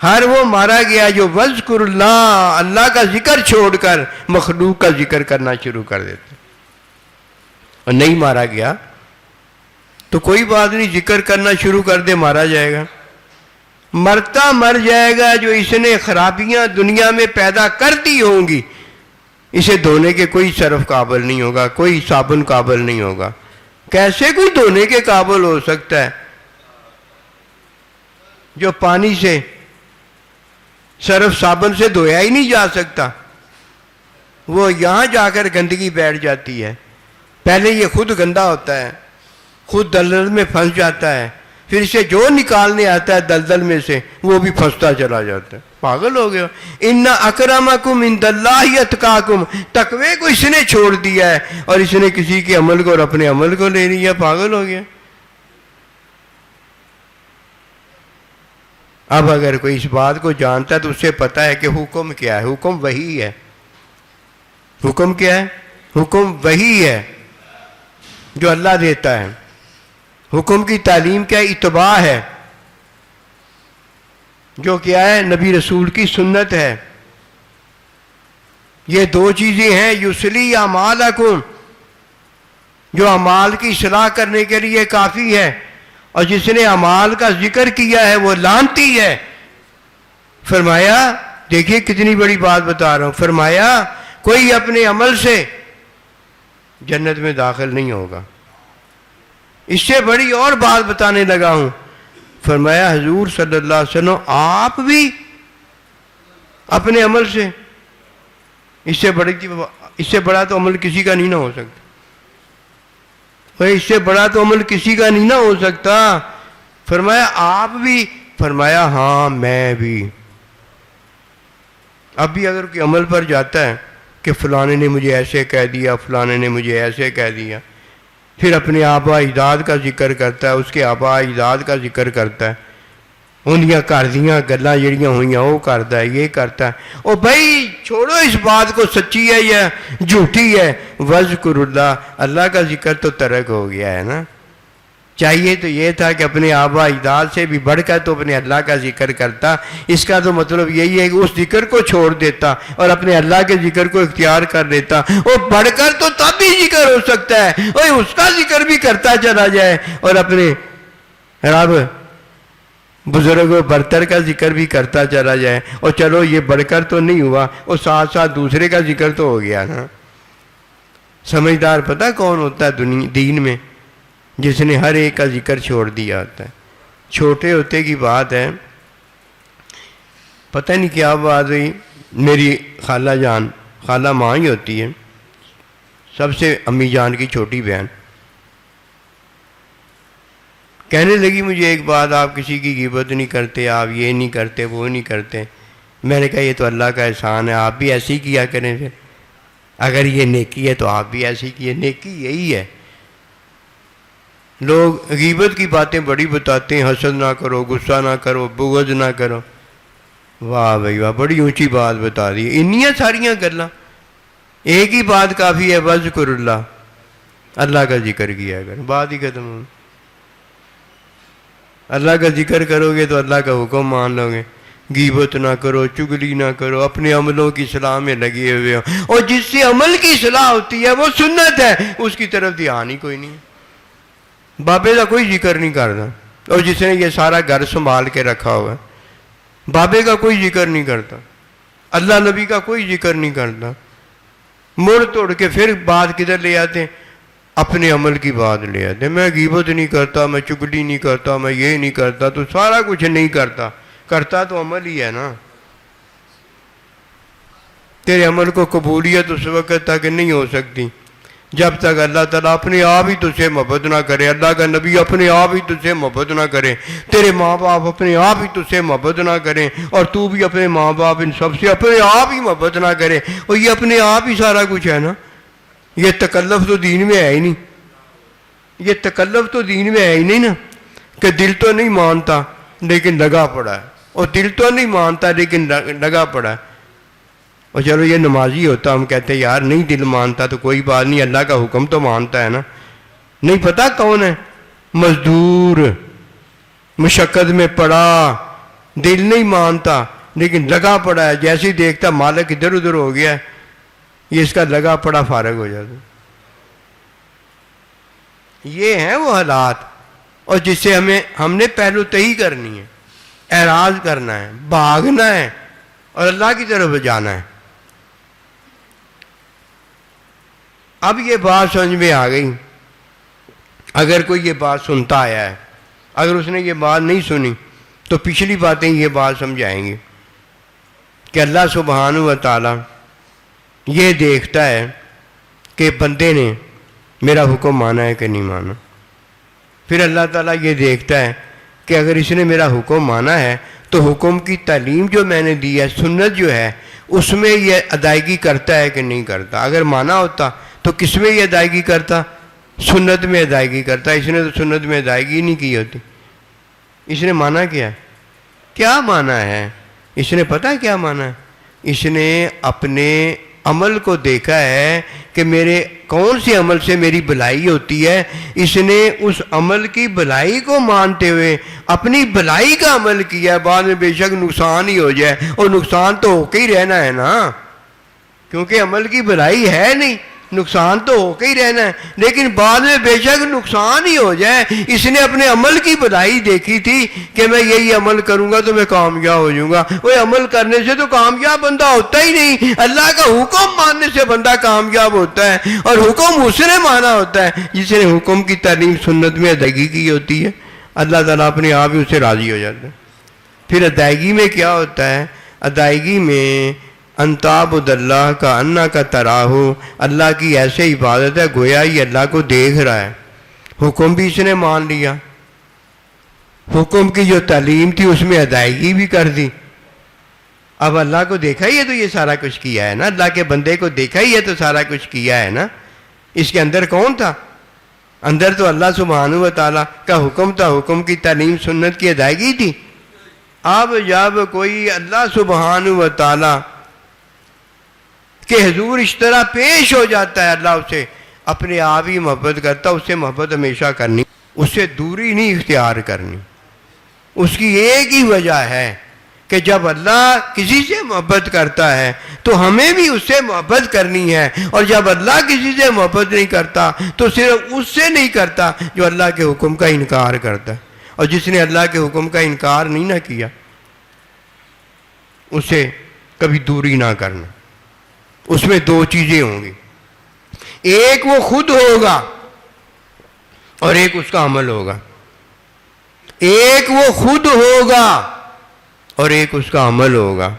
ہر وہ مارا گیا جو وذکر اللہ، اللہ کا ذکر چھوڑ کر مخلوق کا ذکر کرنا شروع کر دیتا، اور نہیں مارا گیا تو کوئی بات نہیں، ذکر کرنا شروع کر دے مارا جائے گا۔ مرتا مر جائے گا جو اس نے خرابیاں دنیا میں پیدا کر دی ہوں گی، اسے دھونے کے کوئی صرف قابل نہیں ہوگا، کوئی صابن قابل نہیں ہوگا۔ کیسے کوئی دھونے کے قابل ہو سکتا ہے جو پانی سے، صرف صابن سے دھویا ہی نہیں جا سکتا؟ وہ یہاں جا کر گندگی بیٹھ جاتی ہے، پہلے یہ خود گندا ہوتا ہے، خود دلدل میں پھنس جاتا ہے، پھر اسے جو نکالنے آتا ہے دلدل میں سے وہ بھی پھنستا چلا جاتا ہے۔ پاگل ہو گیا۔ ان اکرمکم عند اللہ اتقاکم، تقوی کو اس نے چھوڑ دیا ہے اور اس نے کسی کے عمل کو اور اپنے عمل کو لے لیا، پاگل ہو گیا۔ اب اگر کوئی اس بات کو جانتا ہے تو اسے پتہ ہے کہ حکم کیا ہے۔ حکم وہی ہے۔ حکم کیا ہے؟ حکم وہی ہے جو اللہ دیتا ہے۔ حکم کی تعلیم کیا ہے؟ اتباع ہے، جو کیا ہے؟ نبی رسول کی سنت ہے۔ یہ دو چیزیں ہیں، یصلی اعمالکم، جو اعمال کی اصلاح کرنے کے لیے کافی ہے، اور جس نے اعمال کا ذکر کیا ہے وہ لعنتی ہے۔ فرمایا دیکھیے کتنی بڑی بات بتا رہا ہوں، فرمایا کوئی اپنے عمل سے جنت میں داخل نہیں ہوگا۔ اس سے بڑی اور بات بتانے لگا ہوں، فرمایا حضور صلی اللہ علیہ وسلم آپ بھی اپنے عمل سے، اس سے بڑا تو عمل کسی کا نہیں نہ ہو سکتا، اس سے بڑا تو عمل کسی کا نہیں نہ ہو سکتا۔ فرمایا آپ بھی؟ فرمایا ہاں میں بھی۔ اب بھی اگر کوئی عمل پر جاتا ہے کہ فلانے نے مجھے ایسے کہہ دیا، فلانے نے مجھے ایسے کہہ دیا، پھر اپنے آبا اجداد کا ذکر کرتا ہے، اس کے آبا اجداد کا ذکر کرتا ہے، انہیاں کر دیاں گلاں جڑیاں ہوئیاں وہ کرتا ہے، یہ کرتا ہے۔ او بھائی چھوڑو اس بات کو، سچی ہے یا جھوٹی ہے، وذکر اللہ، اللہ کا ذکر تو ترک ہو گیا ہے نا۔ چاہیے تو یہ تھا کہ اپنے آبا اجداد سے بھی بڑھ کر تو اپنے اللہ کا ذکر کرتا۔ اس کا تو مطلب یہی ہے کہ اس ذکر کو چھوڑ دیتا اور اپنے اللہ کے ذکر کو اختیار کر لیتا۔ اور بڑھ کر تو تب بھی ذکر ہو سکتا ہے، اور اس کا ذکر بھی کرتا چلا جائے اور اپنے رب بزرگ و برتر کا ذکر بھی کرتا چلا جائے، اور چلو یہ بڑھ کر تو نہیں ہوا، اور ساتھ ساتھ دوسرے کا ذکر تو ہو گیا نا۔ سمجھدار پتہ کون ہوتا ہے دین میں؟ جس نے ہر ایک کا ذکر چھوڑ دیا ہوتا ہے۔ چھوٹے ہوتے کی بات ہے، پتہ نہیں کیا بات ہوئی، میری خالہ جان، خالہ ماں ہی ہوتی ہے، سب سے امی جان کی چھوٹی بہن، کہنے لگی مجھے ایک بات، آپ کسی کی غیبت نہیں کرتے، آپ یہ نہیں کرتے، وہ نہیں کرتے۔ میں نے کہا یہ تو اللہ کا احسان ہے، آپ بھی ایسی کیا کریں، پھر اگر یہ نیکی ہے تو آپ بھی ایسی کیے۔ نیکی یہی ہے، لوگ غیبت کی باتیں بڑی بتاتے ہیں، حسد نہ کرو، غصہ نہ کرو، بغض نہ کرو۔ واہ بھائی واہ، بڑی اونچی بات بتا دی، انیاں ساریاں گلاں، ایک ہی بات کافی ہے، وذکر اللہ، اللہ کا ذکر کیا کرو، بات ہی ختم ہو۔ اللہ کا ذکر کرو گے تو اللہ کا حکم مان لو گے۔ غیبت نہ کرو، چگلی نہ کرو، اپنے عملوں کی اصلاح میں لگے ہوئے ہو، اور جس سے عمل کی اصلاح ہوتی ہے وہ سنت ہے، اس کی طرف دھیان ہی کوئی نہیں ہے۔ بابے کا کوئی ذکر نہیں کرتا، اور جس نے یہ سارا گھر سنبھال کے رکھا ہوا ہے، بابے کا کوئی ذکر نہیں کرتا، اللہ نبی کا کوئی ذکر نہیں کرتا، مڑ توڑ کے پھر بات کدھر لے آتے ہیں؟ اپنے عمل کی بات لے آتے ہیں۔ میں غیبت نہیں کرتا، میں چگلی نہیں کرتا، میں یہ نہیں کرتا، تو سارا کچھ نہیں کرتا، کرتا تو عمل ہی ہے نا۔ تیرے عمل کو قبولیت اس وقت تک نہیں ہو سکتی جب تک اللہ تعالیٰ اپنے آپ ہی تجھ سے محبت نہ کرے، اللہ کا نبی اپنے آپ ہی تجھ سے محبت نہ کرے، تیرے ماں باپ اپنے آپ ہی تجھ سے محبت نہ کریں، اور تو بھی اپنے ماں باپ ان سب سے اپنے آپ ہی محبت نہ کرے۔ اور یہ اپنے آپ ہی سارا کچھ ہے نا، یہ تکلف تو دین میں ہے ہی نہیں، یہ تکلف تو دین میں ہے ہی نہیں نا، کہ دل تو نہیں مانتا لیکن لگا پڑا ہے، اور دل تو نہیں مانتا لیکن لگا پڑا ہے۔ اور چلو یہ نمازی ہوتا، ہم کہتے ہیں یار نہیں دل مانتا تو کوئی بات نہیں، اللہ کا حکم تو مانتا ہے نا۔ نہیں پتا کون ہے؟ مزدور، مشقت میں پڑا، دل نہیں مانتا لیکن لگا پڑا ہے، جیسے ہی دیکھتا مالک ادھر ادھر ہو گیا ہے، یہ اس کا لگا پڑا فارغ ہو جاتا۔ یہ ہیں وہ حالات، اور جس سے ہم نے پہلو تہی کرنی ہے، اعراض کرنا ہے، بھاگنا ہے، اور اللہ کی طرف جانا ہے۔ اب یہ بات سمجھ میں آ گئی، اگر کوئی یہ بات سنتا آیا ہے، اگر اس نے یہ بات نہیں سنی تو پچھلی باتیں یہ بات سمجھائیں گے کہ اللہ سبحانہ و تعالیٰ یہ دیکھتا ہے کہ بندے نے میرا حکم مانا ہے کہ نہیں مانا۔ پھر اللہ تعالیٰ یہ دیکھتا ہے کہ اگر اس نے میرا حکم مانا ہے تو حکم کی تعلیم جو میں نے دی ہے، سنت جو ہے، اس میں یہ ادائیگی کرتا ہے کہ نہیں کرتا۔ اگر مانا ہوتا تو کس میں یہ ادائیگی کرتا؟ سنت میں ادائیگی کرتا۔ اس نے تو سنت میں ادائیگی نہیں کی ہوتی، اس نے مانا کیا مانا ہے؟ اس نے پتہ کیا مانا ہے؟ اس نے اپنے عمل کو دیکھا ہے کہ میرے کون سے عمل سے میری بھلائی ہوتی ہے، اس نے اس عمل کی بھلائی کو مانتے ہوئے اپنی بھلائی کا عمل کیا ہے، بعد میں بے شک نقصان ہی ہو جائے، اور نقصان تو ہو کے ہی رہنا ہے نا، کیونکہ عمل کی بھلائی ہے نہیں، نقصان تو ہو کے ہی رہنا ہے، لیکن بعد میں بے شک نقصان ہی ہو جائے۔ اس نے اپنے عمل کی بھلائی دیکھی تھی کہ میں یہی عمل کروں گا تو میں کامیاب ہو جاؤں گا۔ وہ عمل کرنے سے تو کامیاب بندہ ہوتا ہی نہیں، اللہ کا حکم ماننے سے بندہ کامیاب ہوتا ہے، اور حکم اس نے مانا ہوتا ہے جس نے حکم کی تعلیم سنت میں ادائیگی کی ہوتی ہے۔ اللہ تعالیٰ اپنے آپ ہی اس سے راضی ہو جاتا ہے۔ پھر ادائیگی میں کیا ہوتا ہے؟ ادائیگی میں انتعبد اللہ کا انا کا تراہو، اللہ کی ایسے عبادت ہے گویا یہ اللہ کو دیکھ رہا ہے۔ حکم بھی اس نے مان لیا، حکم کی جو تعلیم تھی اس میں ادائیگی بھی کر دی۔ اب اللہ کو دیکھا ہی ہے تو یہ سارا کچھ کیا ہے نا، اللہ کے بندے کو دیکھا ہی ہے تو سارا کچھ کیا ہے نا۔ اس کے اندر کون تھا؟ اندر تو اللہ سبحانہ و تعالیٰ کا حکم تھا، حکم کی تعلیم سنت کی ادائیگی تھی۔ اب جب کوئی اللہ سبحانہ و تعالیٰ کہ حضور اس طرح پیش ہو جاتا ہے، اللہ اسے اپنے آپ ہی محبت کرتا، اس سے محبت ہمیشہ کرنی، اس سے دوری نہیں اختیار کرنی۔ اس کی ایک ہی وجہ ہے کہ جب اللہ کسی سے محبت کرتا ہے تو ہمیں بھی اس سے محبت کرنی ہے، اور جب اللہ کسی سے محبت نہیں کرتا تو صرف اس سے نہیں کرتا جو اللہ کے حکم کا انکار کرتا ہے، اور جس نے اللہ کے حکم کا انکار نہیں نہ کیا اسے کبھی دوری نہ کرنا۔ اس میں دو چیزیں ہوں گی، ایک وہ خود ہوگا اور ایک اس کا عمل ہوگا۔ ایک وہ خود ہوگا اور ایک اس کا عمل ہوگا۔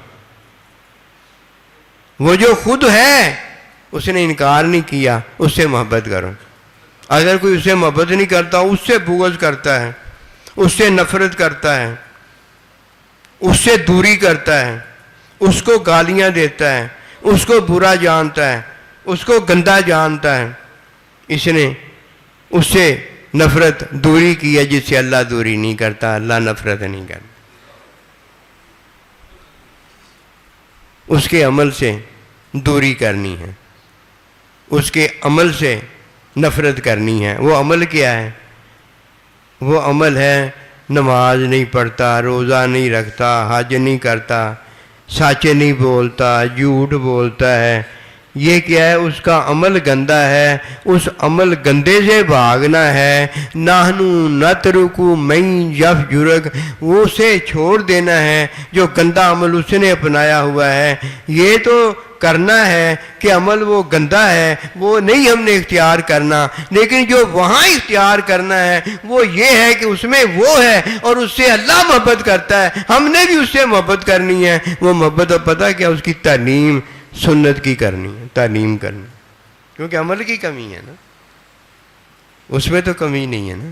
وہ جو خود ہے اس نے انکار نہیں کیا، اس سے محبت کرو۔ اگر کوئی اس سے محبت نہیں کرتا، اس سے بغض کرتا ہے، اس سے نفرت کرتا ہے، اس سے دوری کرتا ہے، اس کو گالیاں دیتا ہے، اس کو برا جانتا ہے، اس کو گندا جانتا ہے، اس نے اس سے نفرت دوری کی ہے، جس سے اللہ دوری نہیں کرتا، اللہ نفرت نہیں کرتا۔ اس کے عمل سے دوری کرنی ہے، اس کے عمل سے نفرت کرنی ہے۔ وہ عمل کیا ہے؟ وہ عمل ہے نماز نہیں پڑھتا، روزہ نہیں رکھتا، حج نہیں کرتا، سچ نہیں بولتا، جھوٹ بولتا ہے۔ یہ کیا ہے؟ اس کا عمل گندا ہے، اس عمل گندے سے بھاگنا ہے۔ نحنو نترکو من یفجرک، وہ اسے چھوڑ دینا ہے جو گندا عمل اس نے اپنایا ہوا ہے۔ یہ تو کرنا ہے کہ عمل وہ گندا ہے وہ نہیں ہم نے اختیار کرنا، لیکن جو وہاں اختیار کرنا ہے وہ یہ ہے کہ اس میں وہ ہے اور اس سے اللہ محبت کرتا ہے، ہم نے بھی اس سے محبت کرنی ہے۔ وہ محبت اب پتہ کیا؟ اس کی تعلیم سنت کی کرنی ہے، تعلیم کرنی، کیونکہ عمل کی کمی ہے نا، اس میں تو کمی نہیں ہے نا،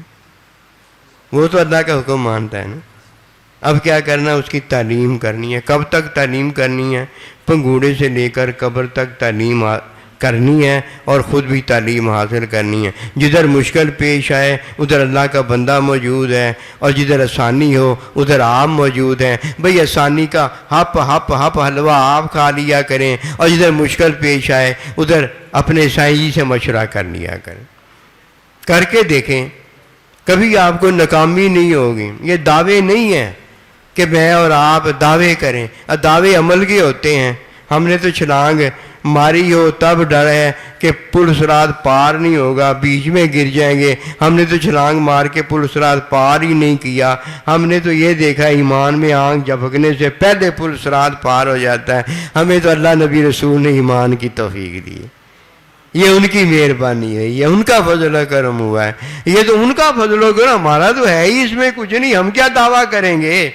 وہ تو اللہ کا حکم مانتا ہے نا۔ اب کیا کرنا ہے؟ اس کی تعلیم کرنی ہے۔ کب تک تعلیم کرنی ہے؟ پنگوڑے سے لے کر قبر تک تعلیم کرنی ہے، اور خود بھی تعلیم حاصل کرنی ہے۔ جدھر مشکل پیش آئے ادھر اللہ کا بندہ موجود ہے، اور جدھر آسانی ہو ادھر آپ موجود ہیں۔ بھئی آسانی کا ہپ حلوہ آپ کھا لیا کریں، اور جدھر مشکل پیش آئے ادھر اپنے سائیں جی سے مشورہ کر لیا کریں۔ کر کے دیکھیں، کبھی آپ کو ناکامی نہیں ہوگی۔ یہ دعوے نہیں ہیں کہ میں اور آپ دعوے کریں، دعوے عمل کے ہوتے ہیں۔ ہم نے تو چھلانگ ماری ہو تب ڈر ہے کہ پل صراط پار نہیں ہوگا، بیچ میں گر جائیں گے۔ ہم نے تو چھلانگ مار کے پل صراط پار ہی نہیں کیا، ہم نے تو یہ دیکھا ایمان میں آنکھ جھپکنے سے پہلے پل صراط پار ہو جاتا ہے۔ ہمیں تو اللہ نبی رسول نے ایمان کی توفیق دی ہے، یہ ان کی مہربانی ہے، یہ ان کا فضل و کرم ہوا ہے، یہ تو ان کا فضل و کرم، ہمارا تو ہے ہی اس میں کچھ نہیں، ہم کیا دعویٰ کریں گے۔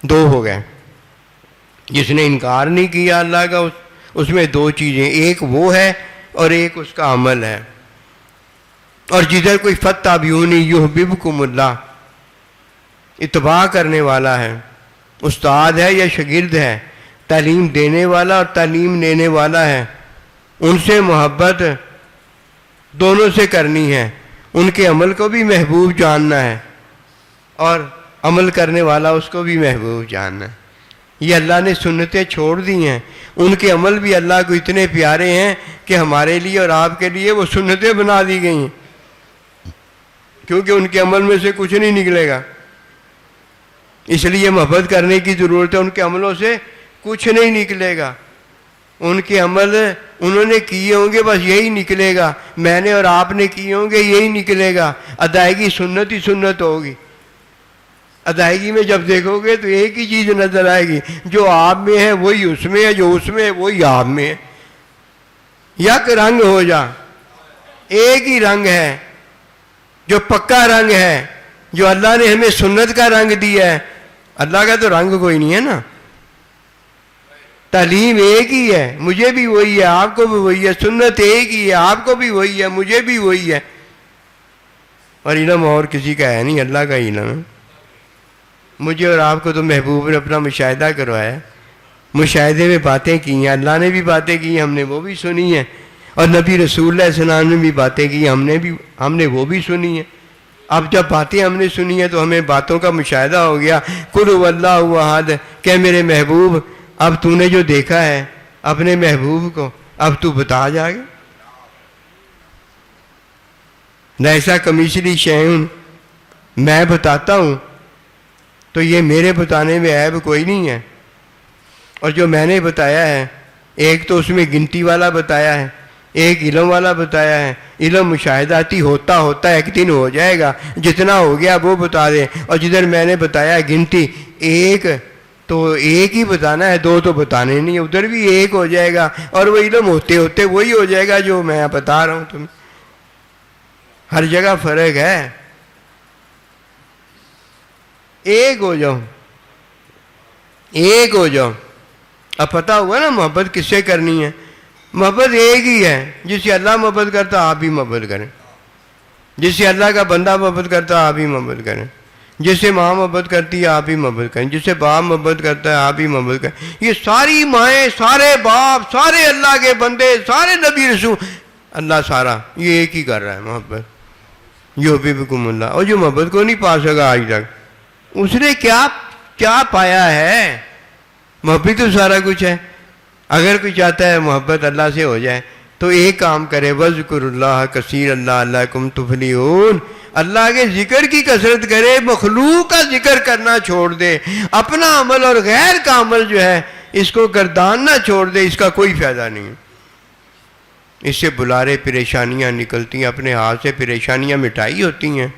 دو ہو گئے، جس نے انکار نہیں کیا اللہ کا، اس میں دو چیزیں، ایک وہ ہے اور ایک اس کا عمل ہے۔ اور جدھر کوئی فَاتَّبِعُونِی یُحْبِبْکُمُ اللہ، اتباع کرنے والا ہے، استاد ہے یا شاگرد ہے، تعلیم دینے والا اور تعلیم لینے والا ہے، ان سے محبت دونوں سے کرنی ہے، ان کے عمل کو بھی محبوب جاننا ہے، اور عمل کرنے والا اس کو بھی محبوب جاننا ہے۔ یہ اللہ نے سنتیں چھوڑ دی ہیں، ان کے عمل بھی اللہ کو اتنے پیارے ہیں کہ ہمارے لیے اور آپ کے لیے وہ سنتیں بنا دی گئی ہیں، کیونکہ ان کے عمل میں سے کچھ نہیں نکلے گا، اس لیے محبت کرنے کی ضرورت ہے، ان کے عملوں سے کچھ نہیں نکلے گا۔ ان کے عمل انہوں نے کیے ہوں گے، بس یہی نکلے گا، میں نے اور آپ نے کیے ہوں گے، یہی نکلے گا، ادائیگی سنت ہی سنت ہوگی۔ ادائیگی میں جب دیکھو گے تو ایک ہی چیز نظر آئے گی، جو آپ میں ہے وہی اس میں ہے، جو اس میں ہے وہی آپ میں ہے۔ یک رنگ ہو جا، ایک ہی رنگ ہے جو پکا رنگ ہے، جو اللہ نے ہمیں سنت کا رنگ دیا ہے۔ اللہ کا تو رنگ کوئی نہیں ہے نا، تعلیم ایک ہی ہے، مجھے بھی وہی ہے، آپ کو بھی وہی ہے، سنت ایک ہی ہے، آپ کو بھی وہی ہے، مجھے بھی وہی ہے۔ اور علم اور کسی کا ہے نہیں، اللہ کا علم ہے۔ مجھے اور آپ کو تو محبوب نے اپنا مشاہدہ کروایا ہے، مشاہدے میں باتیں کی ہیں، اللہ نے بھی باتیں کی ہیں، ہم نے وہ بھی سنی ہیں، اور نبی رسول اللہ صلی اللہ علیہ وسلم نے بھی باتیں کی، ہم نے وہ بھی سنی ہیں۔ اب جب باتیں ہم نے سنی ہیں تو ہمیں باتوں کا مشاہدہ ہو گیا۔ قل هو اللہ احد، کہ میرے محبوب اب تو نے جو دیکھا ہے اپنے محبوب کو اب تو بتا جا گے۔ لیسا کمثلہ شیء، میں بتاتا ہوں تو یہ میرے بتانے میں عیب کوئی نہیں ہے۔ اور جو میں نے بتایا ہے، ایک تو اس میں گنتی والا بتایا ہے، ایک علم والا بتایا ہے۔ علم مشاہداتی ہوتا ہوتا ایک دن ہو جائے گا، جتنا ہو گیا وہ بتا دے۔ اور جدھر میں نے بتایا گنتی، ایک تو ایک ہی بتانا ہے، دو تو بتانے نہیں، ادھر بھی ایک ہو جائے گا، اور وہ علم ہوتے ہوتے وہی ہو جائے گا جو میں بتا رہا ہوں تمہیں۔ ہر جگہ فرق ہے، ایک ہو جاؤ، ایک ہو جاؤ۔ اب پتہ ہوا نا محبت کس سے کرنی ہے؟ محبت ایک ہی ہے، جس سے اللہ محبت کرتا آپ بھی محبت کریں، جس سے اللہ کا بندہ محبت کرتا آپ بھی محبت کریں، جس سے ماں محبت کرتی ہے آپ بھی محبت کریں، جس سے باپ محبت کرتا ہے آپ بھی محبت کریں۔ یہ ساری مائیں، سارے باپ، سارے اللہ کے بندے، سارے نبی رسول، اللہ سارا یہ ایک ہی کر رہا ہے محبت۔ یحببکم اللہ۔ اور جو محبت کو نہیں پا سکا آج تک، اس نے کیا پایا ہے؟ محبت تو سارا کچھ ہے۔ اگر کوئی چاہتا ہے محبت اللہ سے ہو جائے تو ایک کام کرے، وَاذْكُرُوا اللَّهَ كَثِيرًا لَعَلَّكُمْ تُفْلِحُونَ۔ اللہ کے ذکر کی کثرت کرے، مخلوق کا ذکر کرنا چھوڑ دے، اپنا عمل اور غیر کا عمل جو ہے اس کو گرداننا چھوڑ دے، اس کا کوئی فائدہ نہیں ہے۔ اس سے بلارے پریشانیاں نکلتی ہیں، اپنے ہاتھ سے پریشانیاں مٹائی ہوتی ہیں،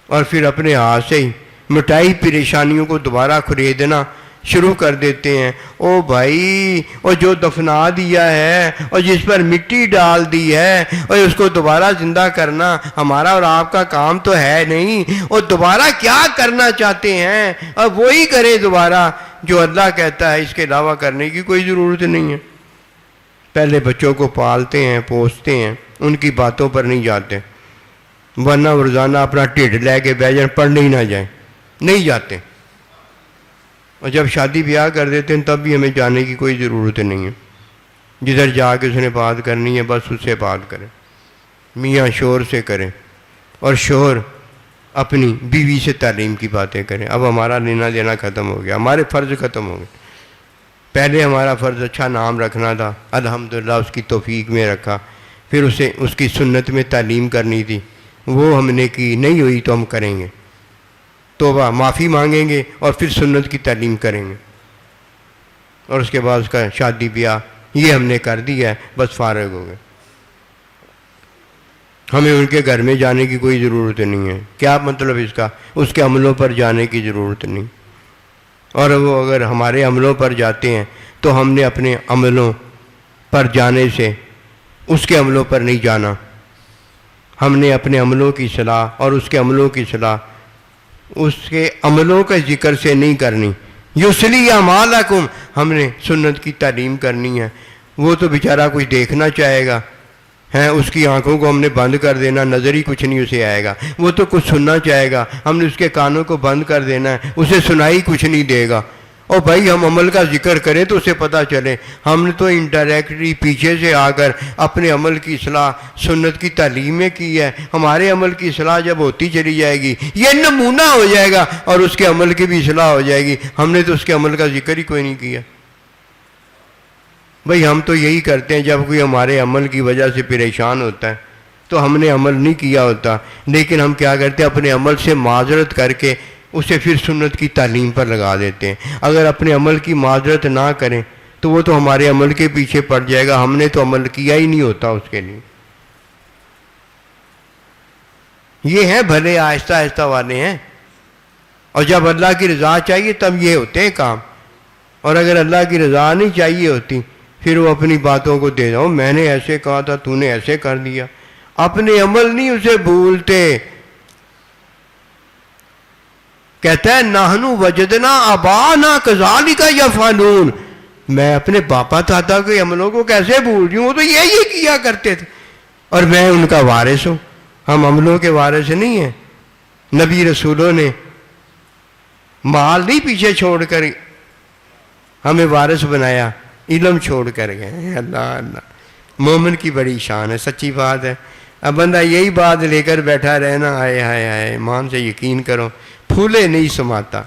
اور پھر اپنے ہاتھ سے ہی مٹائی پریشانیوں کو دوبارہ خریدنا شروع کر دیتے ہیں۔ او بھائی، اور جو دفنا دیا ہے اور جس پر مٹی ڈال دی ہے، اور اس کو دوبارہ زندہ کرنا ہمارا اور آپ کا کام تو ہے نہیں۔ اور دوبارہ کیا کرنا چاہتے ہیں؟ اور وہی کریں دوبارہ جو اللہ کہتا ہے، اس کے علاوہ کرنے کی کوئی ضرورت نہیں ہے۔ پہلے بچوں کو پالتے ہیں، پوستے ہیں، ان کی باتوں پر نہیں جاتے، ورنہ روزانہ اپنا ٹھڈ لے کے بیٹھ جائیں، پڑھنے ہی نہ جائیں، نہیں جاتے۔ اور جب شادی بیاہ کر دیتے ہیں تب بھی ہمیں جانے کی کوئی ضرورت نہیں ہے۔ جدھر جا کے اس نے بات کرنی ہے بس اس سے بات کریں، میاں شوہر سے کریں، اور شوہر اپنی بیوی سے تعلیم کی باتیں کریں۔ اب ہمارا لینا دینا ختم ہو گیا، ہمارے فرض ختم ہو گئے۔ پہلے ہمارا فرض اچھا نام رکھنا تھا، الحمدللہ اس کی توفیق میں رکھا، پھر اسے اس کی سنت میں تعلیم کرنی تھی، وہ ہم نے کی، نہیں ہوئی تو ہم کریں گے، توبہ معافی مانگیں گے، اور پھر سنت کی تعلیم کریں گے، اور اس کے بعد اس کا شادی بیاہ یہ ہم نے کر دیا ہے، بس فارغ ہو گئے۔ ہمیں ان کے گھر میں جانے کی کوئی ضرورت نہیں ہے۔ کیا مطلب اس کا؟ اس کے عملوں پر جانے کی ضرورت نہیں، اور وہ اگر ہمارے عملوں پر جاتے ہیں تو ہم نے اپنے عملوں پر جانے سے اس کے عملوں پر نہیں جانا۔ ہم نے اپنے عملوں کی صلاح اور اس کے عملوں کی صلاح اس کے عملوں کا ذکر سے نہیں کرنی۔ یصلح اعمالکم، ہم نے سنت کی تعلیم کرنی ہے۔ وہ تو بیچارہ کچھ دیکھنا چاہے گا، ہیں اس کی آنکھوں کو ہم نے بند کر دینا، نظر ہی کچھ نہیں اسے آئے گا۔ وہ تو کچھ سننا چاہے گا، ہم نے اس کے کانوں کو بند کر دینا ہے، اسے سنائی کچھ نہیں دے گا۔ اور بھائی ہم عمل کا ذکر کریں تو اسے پتہ چلے، ہم نے تو انڈائریکٹلی پیچھے سے آ کر اپنے عمل کی اصلاح سنت کی تعلیم میں کی ہے۔ ہمارے عمل کی اصلاح جب ہوتی چلی جائے گی یہ نمونہ ہو جائے گا، اور اس کے عمل کی بھی اصلاح ہو جائے گی۔ ہم نے تو اس کے عمل کا ذکر ہی کوئی نہیں کیا۔ بھئی ہم تو یہی کرتے ہیں، جب کوئی ہمارے عمل کی وجہ سے پریشان ہوتا ہے تو ہم نے عمل نہیں کیا ہوتا، لیکن ہم کیا کرتے ہیں، اپنے عمل سے معذرت کر کے اسے پھر سنت کی تعلیم پر لگا دیتے ہیں۔ اگر اپنے عمل کی معذرت نہ کریں تو وہ تو ہمارے عمل کے پیچھے پڑ جائے گا، ہم نے تو عمل کیا ہی نہیں ہوتا اس کے لیے۔ یہ ہیں بھلے آہستہ آہستہ والے ہیں، اور جب اللہ کی رضا چاہیے تب یہ ہوتے ہیں کام، اور اگر اللہ کی رضا نہیں چاہیے ہوتی پھر وہ اپنی باتوں کو دے دو، میں نے ایسے کہا تھا تو نے ایسے کر دیا، اپنے عمل نہیں اسے بھولتے۔ کہتا ہے نحنو وجدنا آبانا کذالک یفعلون، میں اپنے باپا دادا کے عملوں کو کیسے بھول جوں، وہ تو یہی کیا کرتے تھے، اور میں ان کا وارث ہوں۔ ہم عملوں کے وارث نہیں ہیں۔ نبی رسولوں نے مال نہیں پیچھے چھوڑ کر ہمیں وارث بنایا، علم چھوڑ کر گئے۔ اللہ اللہ، مومن کی بڑی شان ہے، سچی بات ہے۔ اب بندہ یہی بات لے کر بیٹھا رہنا، آئے ہائے ہائے، ایمان سے یقین کرو پھولے نہیں سماتا،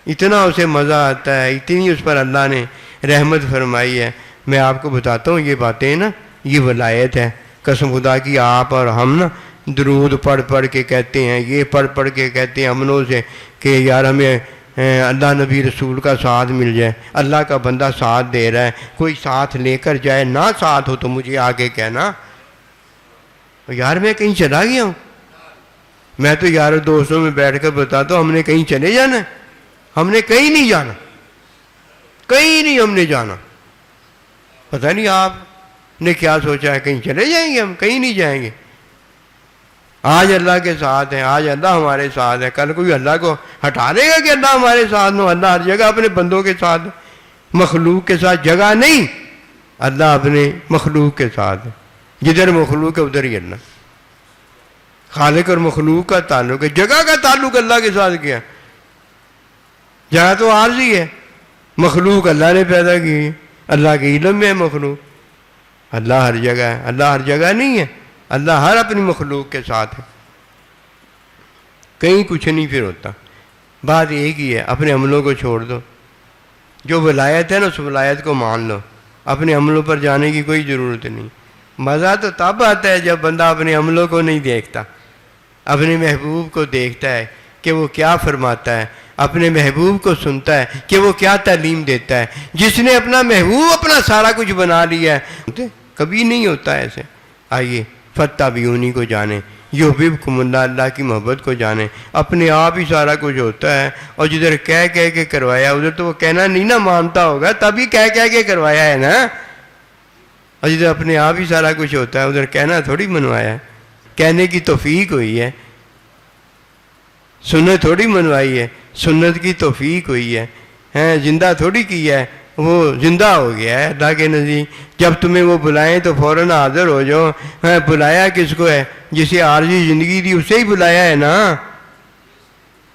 اتنا اسے مزہ آتا ہے، اتنی اس پر اللہ نے رحمت فرمائی ہے۔ میں آپ کو بتاتا ہوں یہ باتیں نا، یہ ولایت ہے قسم خدا کی۔ آپ اور ہم نا درود پڑھ پڑھ کے کہتے ہیں، یہ پڑھ پڑھ کے کہتے ہیں امنوں سے کہ یار ہمیں اللہ نبی رسول کا ساتھ مل جائے، اللہ کا بندہ ساتھ دے رہا ہے، کوئی ساتھ لے کر جائے، نہ ساتھ ہو تو مجھے آگے کہنا یار میں کہیں چلا گیا ہوں۔ میں تو یار دوستوں میں بیٹھ کر بتاتا ہوں ہم نے کہیں چلے جانا ہے، ہم نے کہیں نہیں جانا، کہیں نہیں ہم نے جانا۔ پتہ نہیں آپ نے کیا سوچا ہے، کہیں چلے جائیں گے، ہم کہیں نہیں جائیں گے۔ آج اللہ کے ساتھ ہیں، آج اللہ ہمارے ساتھ ہے، کل کوئی اللہ کو ہٹا دے گا کہ اللہ ہمارے ساتھ نہ ہو۔ اللہ ہر جگہ اپنے بندوں کے ساتھ، مخلوق کے ساتھ جگہ نہیں، اللہ اپنے مخلوق کے ساتھ ہے، جدھر مخلوق ہے ادھر ہی اللہ۔ خالق اور مخلوق کا تعلق ہے، جگہ کا تعلق اللہ کے ساتھ کیا؟ جگہ تو عارضی ہے، مخلوق اللہ نے پیدا کی ہے، اللہ کے علم میں ہے مخلوق۔ اللہ ہر جگہ ہے، اللہ ہر جگہ نہیں ہے، اللہ ہر اپنی مخلوق کے ساتھ ہے، کہیں کچھ نہیں پھر ہوتا۔ بات ایک ہی ہے، اپنے عملوں کو چھوڑ دو، جو ولایت ہے نا اس ولایت کو مان لو، اپنے عملوں پر جانے کی کوئی ضرورت نہیں۔ مزہ تو تب آتا ہے جب بندہ اپنے عملوں کو نہیں دیکھتا، اپنے محبوب کو دیکھتا ہے کہ وہ کیا فرماتا ہے، اپنے محبوب کو سنتا ہے کہ وہ کیا تعلیم دیتا ہے۔ جس نے اپنا محبوب اپنا سارا کچھ بنا لیا ہے کبھی نہیں ہوتا ایسے۔ آئیے فاتبعونی کو جانیں، یحببکم اللہ، اللہ کی محبت کو جانیں۔ اپنے آپ ہی سارا کچھ ہوتا ہے، اور جدھر کہہ کے کروایا ادھر تو وہ کہنا نہیں نا مانتا ہوگا، تبھی کہہ کے کروایا ہے نا۔ اور جدھر اپنے آپ ہی سارا کچھ ہوتا ہے ادھر کہنا تھوڑی منوایا ہے، کہنے کی توفیق ہوئی ہے، سنت تھوڑی منوائی ہے، سنت کی توفیق ہوئی ہے، زندہ تھوڑی کیا ہے، وہ زندہ ہو گیا ہے اللہ کے نزدیک۔ جب تمہیں وہ بلائیں تو فوراً حاضر ہو جاؤ۔ بلایا کس کو ہے؟ جسے عارضی زندگی دی اسے ہی بلایا ہے نا،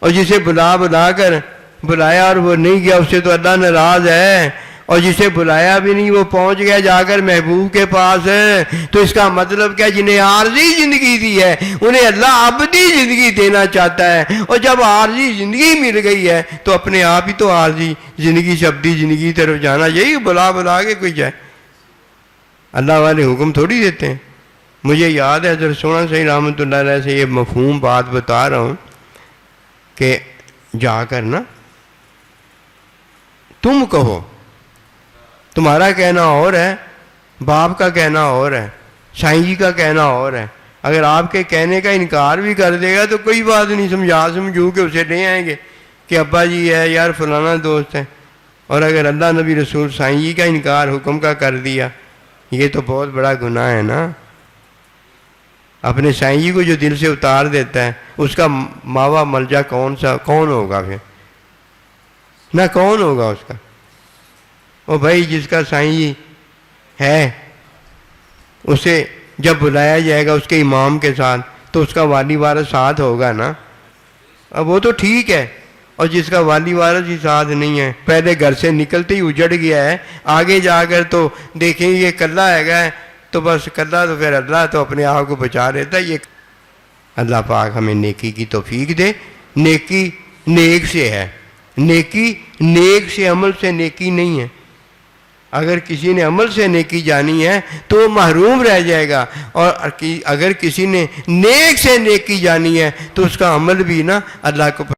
اور جسے بلا کر بلایا اور وہ نہیں گیا اس سے تو اللہ ناراض ہے، اور جسے بلایا بھی نہیں وہ پہنچ گیا جا کر محبوب کے پاس ہے۔ تو اس کا مطلب کیا؟ جنہیں عارضی زندگی دی ہے انہیں اللہ ابدی زندگی دینا چاہتا ہے، اور جب عارضی زندگی مل گئی ہے تو اپنے آپ ہی تو عارضی زندگی سے ابدی زندگی طرف جانا، یہی بلا کے کوئی جائے۔ اللہ والے حکم تھوڑی دیتے ہیں۔ مجھے یاد ہے حضرت سونا صحیح رحمۃ اللہ علیہ سے یہ مفہوم بات بتا رہا ہوں کہ جا کر نا تم کہو، تمہارا کہنا اور ہے، باپ کا کہنا اور ہے، سائیں جی کا کہنا اور ہے۔ اگر آپ کے کہنے کا انکار بھی کر دے گا تو کوئی بات نہیں، سمجھو کہ اسے لے آئیں گے کہ ابا جی ہے یار فلانا دوست ہے۔ اور اگر اللہ نبی رسول سائیں جی کا انکار حکم کا کر دیا، یہ تو بہت بڑا گناہ ہے نا۔ اپنے سائیں جی کو جو دل سے اتار دیتا ہے اس کا ماوا ملجا کون ہوگا پھر؟ نہ کون ہوگا اس کا؟ وہ بھائی جس کا سائیں جی ہے اسے جب بلایا جائے گا اس کے امام کے ساتھ تو اس کا والی وارث ساتھ ہوگا نا۔ اب وہ تو ٹھیک ہے، اور جس کا والی وارث ہی ساتھ نہیں ہے، پہلے گھر سے نکلتے ہی اجڑ گیا ہے، آگے جا کر تو دیکھیں یہ کلہ ہے تو بس کلہ تو پھر اللہ تو اپنے آپ کو بچا لیتا ہے۔ یہ اللہ پاک ہمیں نیکی کی توفیق دے۔ نیکی نیک سے ہے، نیکی نیک سے، عمل سے نیکی نہیں ہے۔ اگر کسی نے عمل سے نیکی جانی ہے تو وہ محروم رہ جائے گا، اور اگر کسی نے نیک سے نیکی جانی ہے تو اس کا عمل بھی نا اللہ کو